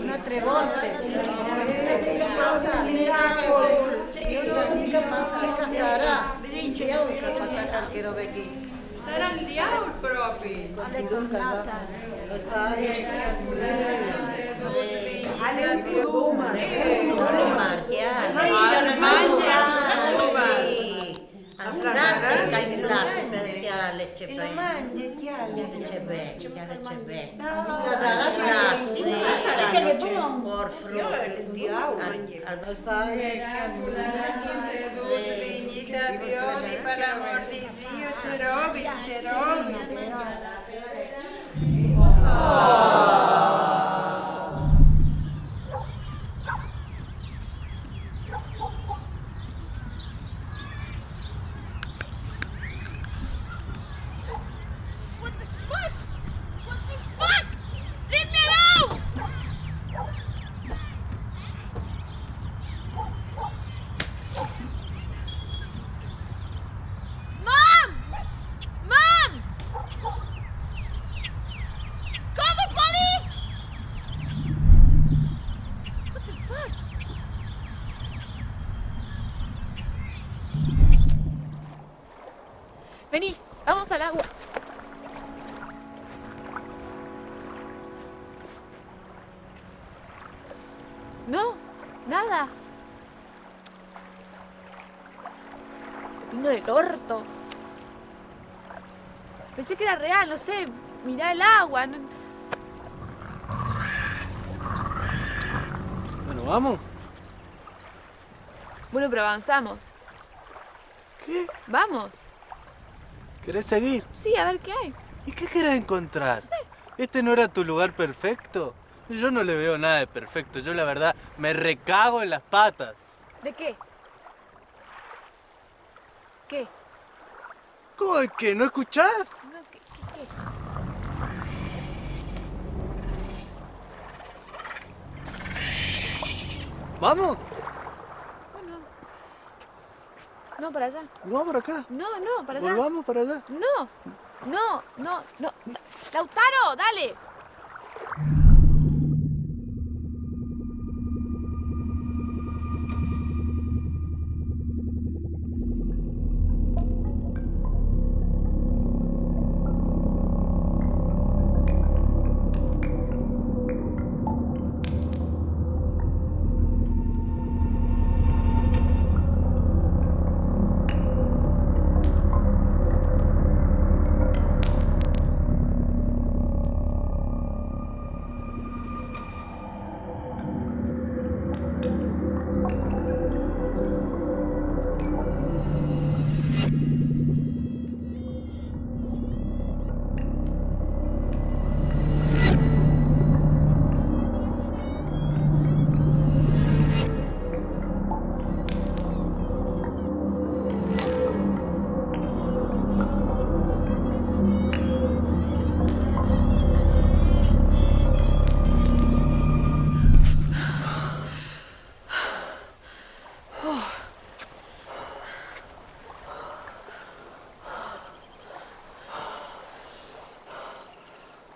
Un'altra volta. Chica sarà. Vediamo che patata che roba qui. Sarà il diavolo proprio. È tornata. Per l'amor di Dio, Cerobi. vamos al agua. No, nada. Vino del orto. Pensé que era real, no sé. Mirá el agua. No... Bueno, ¿vamos? Bueno, pero avanzamos. ¿Qué? Vamos. ¿Querés seguir? Sí, a ver qué hay. ¿Y qué querés encontrar? No sé. ¿Este no era tu lugar perfecto? Yo no le veo nada de perfecto. Yo la verdad me recago en las patas. ¿De qué? ¿Qué? ¿Cómo es que no escuchás? No, ¿qué? ¿Vamos? Bueno. No, para allá. ¿Vamos por acá? No, para allá. ¿Volvamos para allá? No. Lautaro, dale.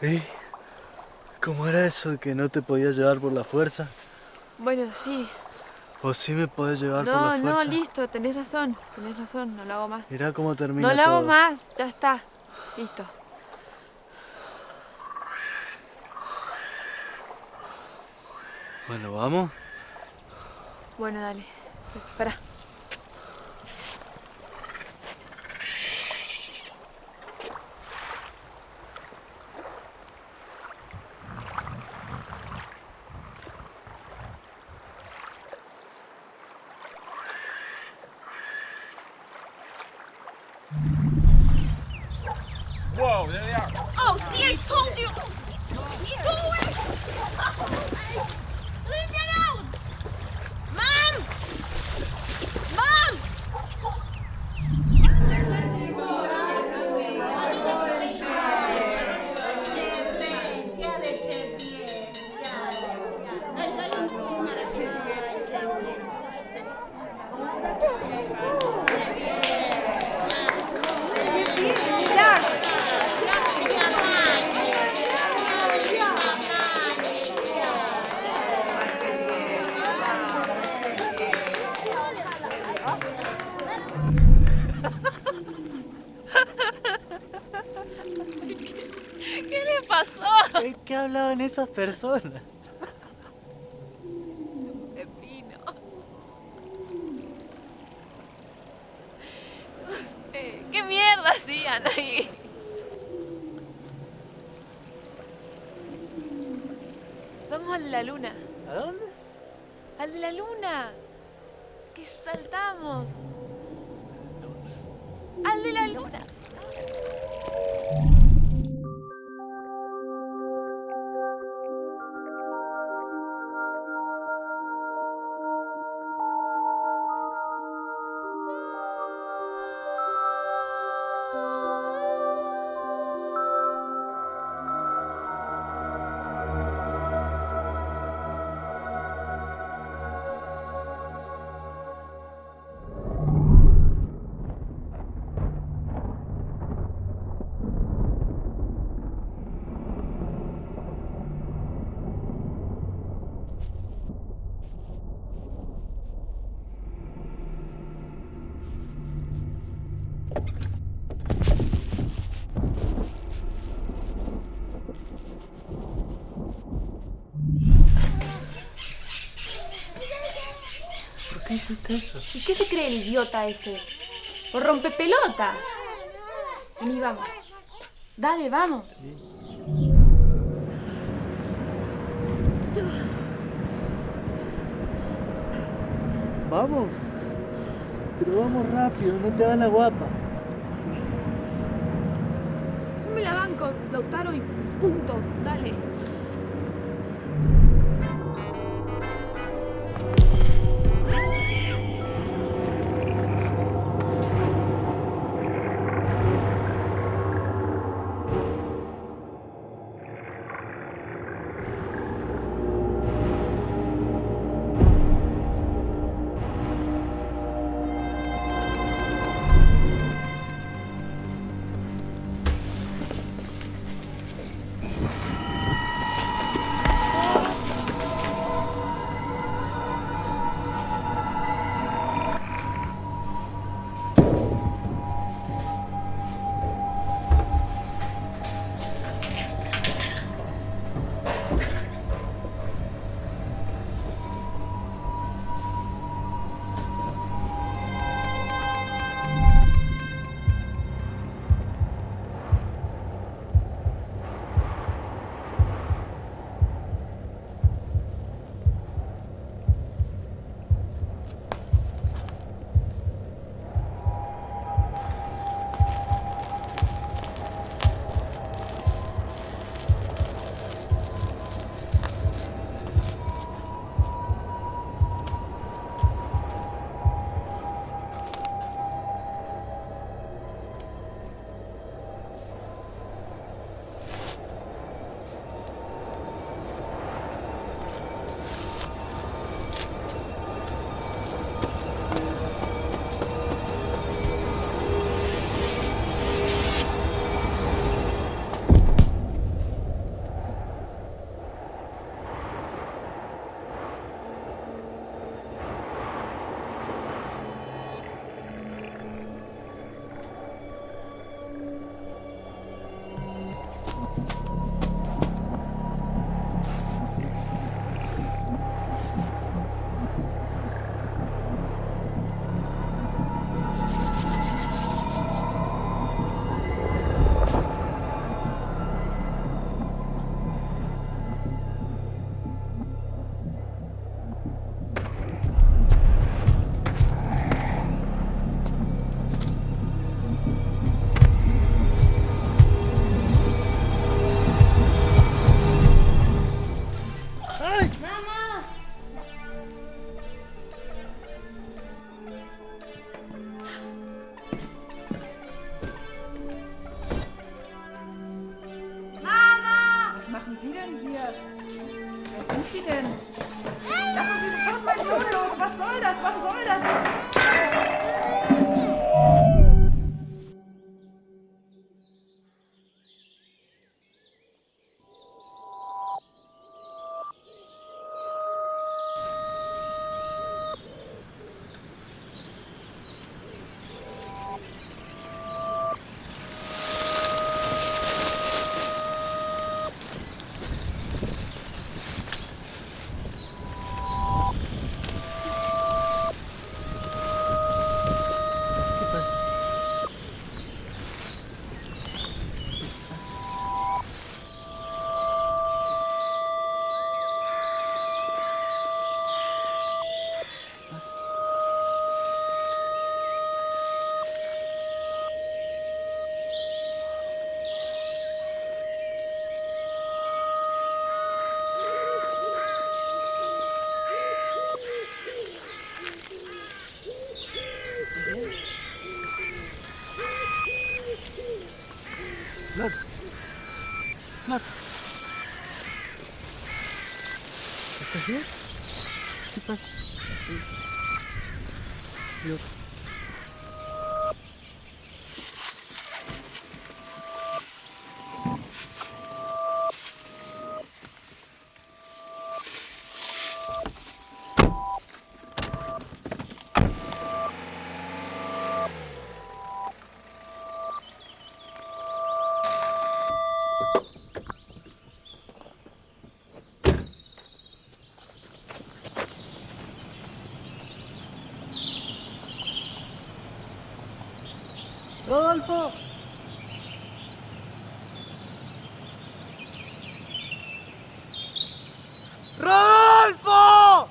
¿Y cómo era eso de que no te podía llevar por la fuerza? Bueno, sí. ¿O sí me podés llevar por la fuerza? No, listo, tenés razón, no lo hago más. Mirá cómo termina todo. No lo hago más, ya está, listo. Bueno, ¿vamos? Bueno, dale, espera. Whoa, there they are. Oh, see, I told you! Go away! Leave me alone! Mom! Mom! ¿Qué le pasó? ¿Qué hablaban esas personas? Pepino. ¿Qué mierda hacían ahí? Vamos al de la luna. ¿A dónde? Al de la luna. Que saltamos. Al de la luna. qué hiciste eso? ¿Y qué se cree el idiota ese? ¡O rompe pelota! Vení, vamos. Dale, vamos. Vamos. Pero vamos rápido, no te da la guapa. Yo me la banco, Lautaro, y punto. Dale. Sie denn? Lassen Sie sofort meinen Sohn los! Was soll das? Was soll das? Flor. Flor. ¿Estás bien? ¿Qué pasa? Dios. ¡Rodolfo! ¡Rodolfo!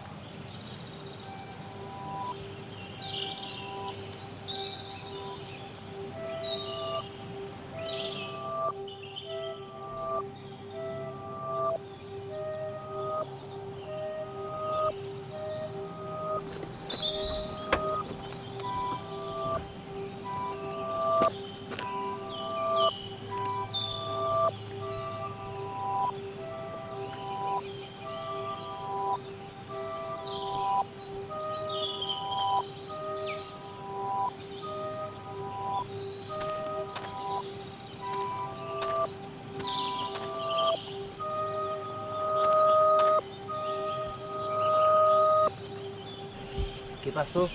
¿Qué pasó?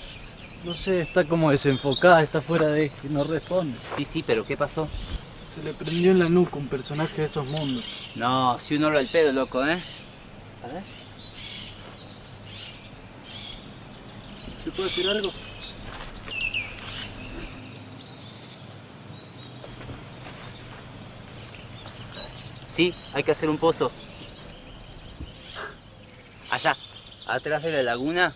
No sé, está como desenfocada, está fuera de eje, no responde. Sí, pero ¿qué pasó? Se le prendió en la nuca un personaje de esos mundos. No, si uno habla al pedo, loco, ¿eh? A ver. ¿Se puede decir algo? Sí, hay que hacer un pozo. Allá, atrás de la laguna.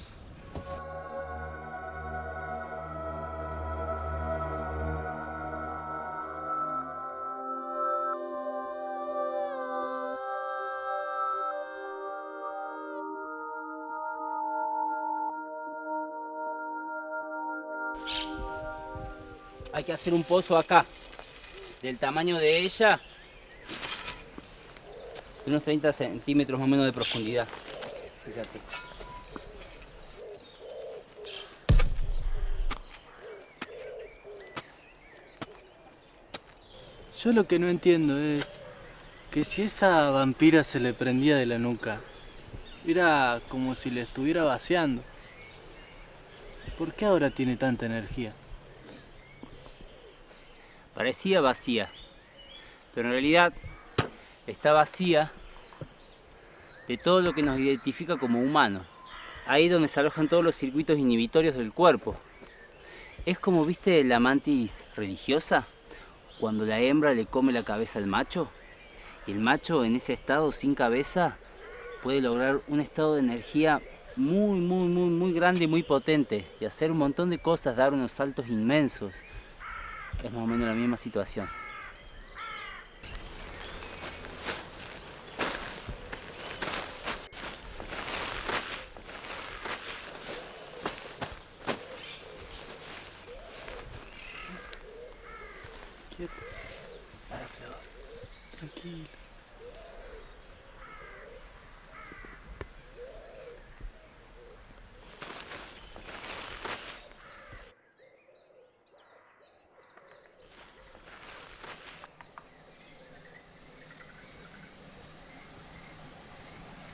Hay que hacer un pozo acá, del tamaño de ella, de unos 30 centímetros más o menos de profundidad. Fíjate. Yo lo que no entiendo es que si esa vampira se le prendía de la nuca, era como si le estuviera vaciando. ¿Por qué ahora tiene tanta energía? Parecía vacía, pero en realidad está vacía de todo lo que nos identifica como humanos. Ahí es donde se alojan todos los circuitos inhibitorios del cuerpo. Es como, ¿viste la mantis religiosa? Cuando la hembra le come la cabeza al macho. Y el macho en ese estado sin cabeza puede lograr un estado de energía muy grande y muy potente. Y hacer un montón de cosas, dar unos saltos inmensos. Es más o menos la misma situación. Quieto. Para, Flor. Tranquilo.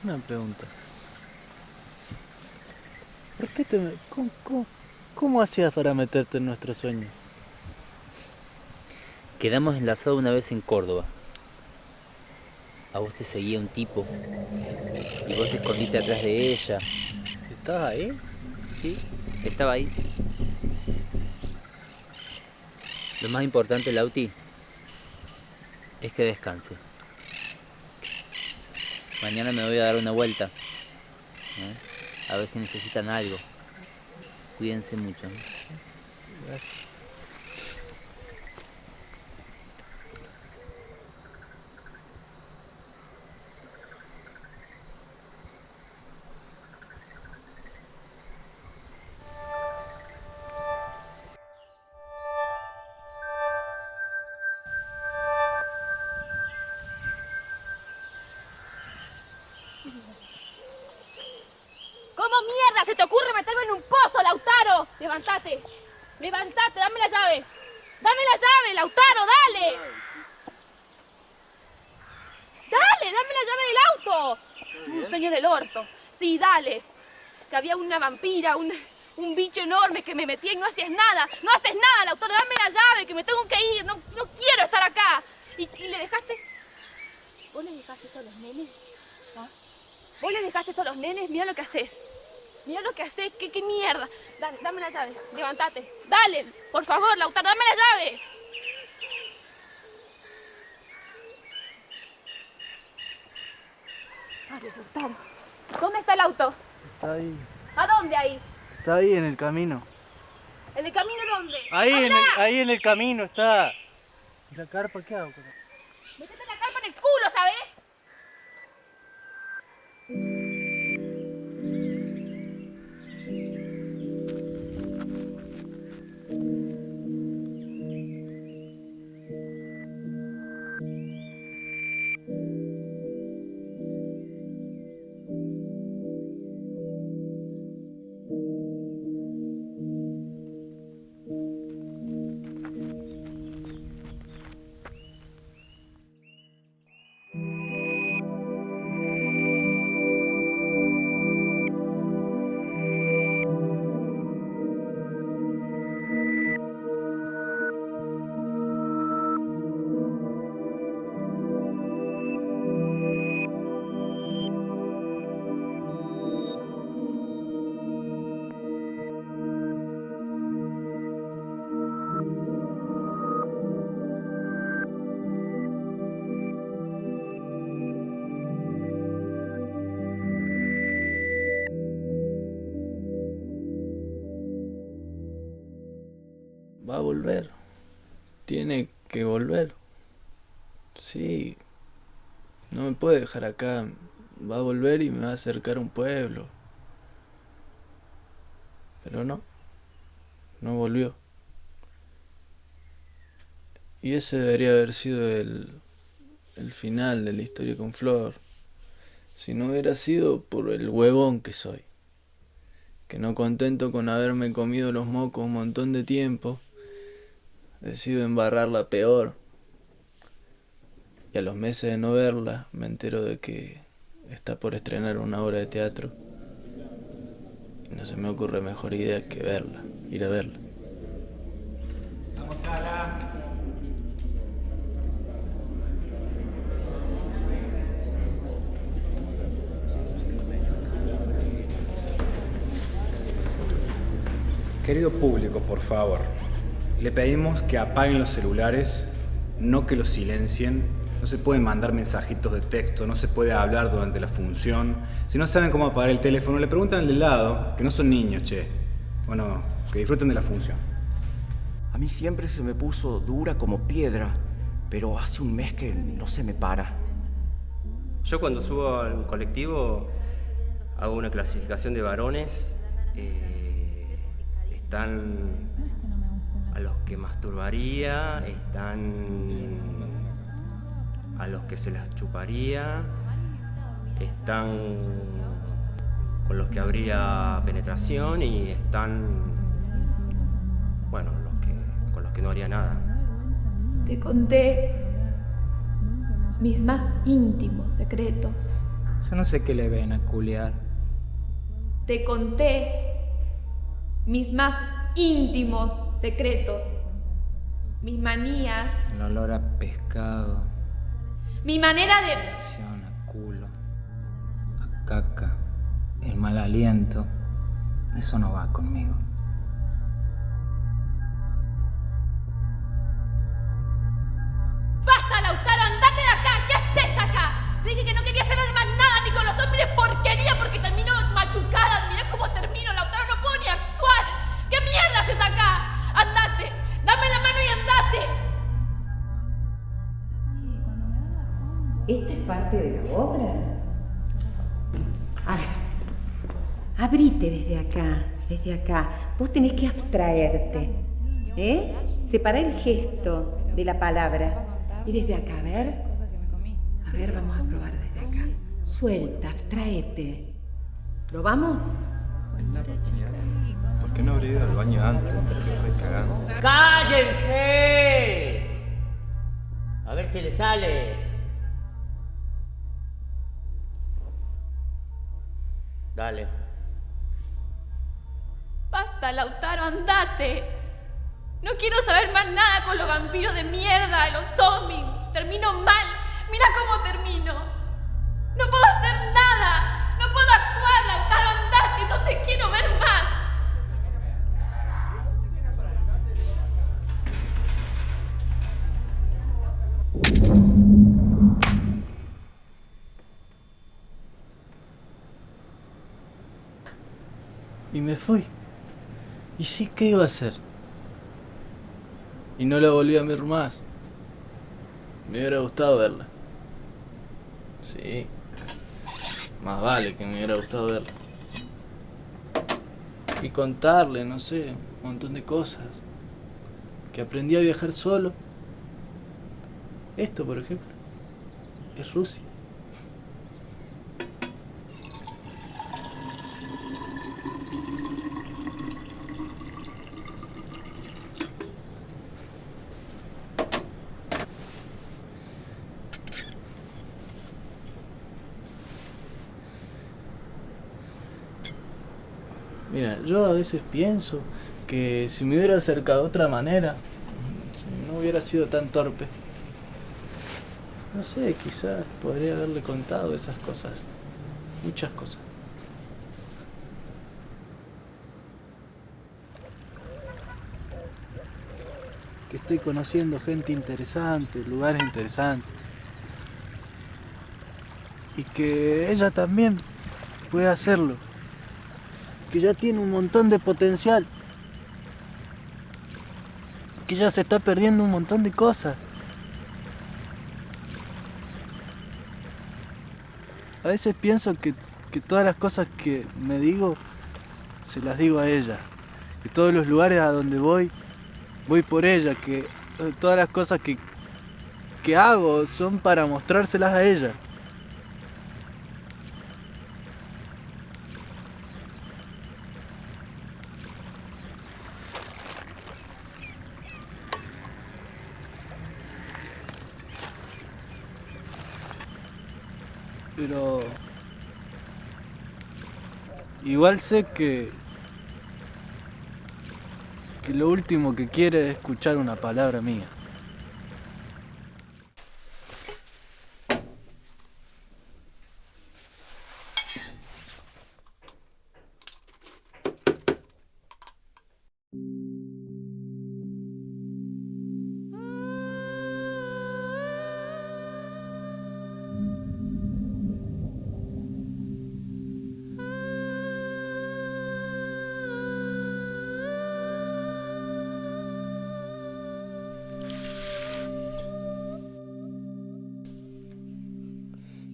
Una pregunta. ¿Por qué cómo hacías para meterte en nuestro sueño? Quedamos enlazados una vez en Córdoba. A vos te seguía un tipo y vos te escondiste atrás de ella. ¿Estabas ahí? Sí, estaba ahí. Lo más importante, Lauti, es que descanse. Mañana me voy a dar una vuelta, a ver si necesitan algo. Cuídense mucho. Gracias. ¿Cómo mierda se te ocurre meterme en un pozo, Lautaro? Levántate, levántate, dame la llave. Dame la llave, Lautaro, dale. Dale, dame la llave del auto. Un sueño del orto. Sí, dale. Que había una vampira, un bicho enorme que me metía y no hacías nada. No haces nada, Lautaro, dame la llave, que me tengo que ir. No quiero estar acá. ¿Y le dejaste? ¿Vos le dejaste esto a los nenes? ¿Ah? ¿Vos le dejaste esto a los nenes? Mira lo que haces. Mira lo que haces, qué mierda. Dale, dame la llave, levántate. Dale, por favor, Lautaro, dame la llave. Dale, Lautaro. ¿Dónde está el auto? Está ahí. ¿A dónde ahí? Está ahí en el camino. ¿En el camino dónde? Ahí en el camino está. ¿Y la carpa qué hago? Métete la carpa en el culo, ¿sabes? Va a volver. Tiene que volver. Sí. No me puede dejar acá. Va a volver y me va a acercar a un pueblo. Pero no. No volvió. Y ese debería haber sido el final de la historia con Flor. Si no hubiera sido por el huevón que soy. Que no contento con haberme comido los mocos un montón de tiempo, decido embarrarla peor. Y a los meses de no verla, me entero de que está por estrenar una obra de teatro. Y no se me ocurre mejor idea que verla, ir a verla. Vamos, Sara. Querido público, por favor, le pedimos que apaguen los celulares, no que los silencien. No se pueden mandar mensajitos de texto, no se puede hablar durante la función. Si no saben cómo apagar el teléfono, le preguntan al de lado, que no son niños, che. Bueno, que disfruten de la función. A mí siempre se me puso dura como piedra, pero hace un mes que no se me para. Yo cuando subo al colectivo hago una clasificación de varones. Están a los que masturbaría, están a los que se las chuparía, están con los que habría penetración y están, bueno, con los que no haría nada. Te conté mis más íntimos secretos. Yo no sé qué le ven a culiar. Te conté mis más íntimos secretos, mis manías, El olor a pescado, mi manera de... a culo, a caca, el mal aliento. Eso no va conmigo. ¡Basta, Lautaro! ¡Andate de acá! ¿Qué haces acá? Te dije que no quería saber más nada ni con los hombres de porquería porque termino machucada. Mirá cómo termino, Lautaro, no puedo ni actuar. ¿Qué mierda haces acá? ¡Andate! ¡Dame la mano y andate! ¿Esto es parte de la obra? A ver, abrite desde acá. Vos tenés que abstraerte, ¿eh? Separá el gesto de la palabra. Y desde acá, a ver, vamos a probar desde acá. Suelta, abstraete. ¿Probamos? ¿Por qué no habría ido al baño antes? Me estoy recagando. ¡Cállense! A ver si le sale. Dale. ¡Basta, Lautaro, andate! No quiero saber más nada con los vampiros de mierda, los zombies. Termino mal. Mira cómo termino. No puedo hacer nada. No puedo actuar, Lautaro, andate. No te quiero Y me fui. ¿Y sí qué iba a hacer? Y no la volví a ver más. Me hubiera gustado verla. Sí. Más vale que me hubiera gustado verla. Y contarle, no sé, un montón de cosas. Que aprendí a viajar solo. Esto, por ejemplo, es Rusia. Mira, yo a veces pienso que si me hubiera acercado de otra manera, si no hubiera sido tan torpe, no sé, quizás podría haberle contado esas cosas, muchas cosas. Que estoy conociendo gente interesante, lugares interesantes, y que ella también puede hacerlo. Que ya tiene un montón de potencial, que ya se está perdiendo un montón de cosas. A veces pienso que todas las cosas que me digo, se las digo a ella. Que todos los lugares a donde voy por ella. Que todas las cosas que hago son para mostrárselas a ella. Pero igual sé que lo último que quiere es escuchar una palabra mía.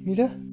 Mira.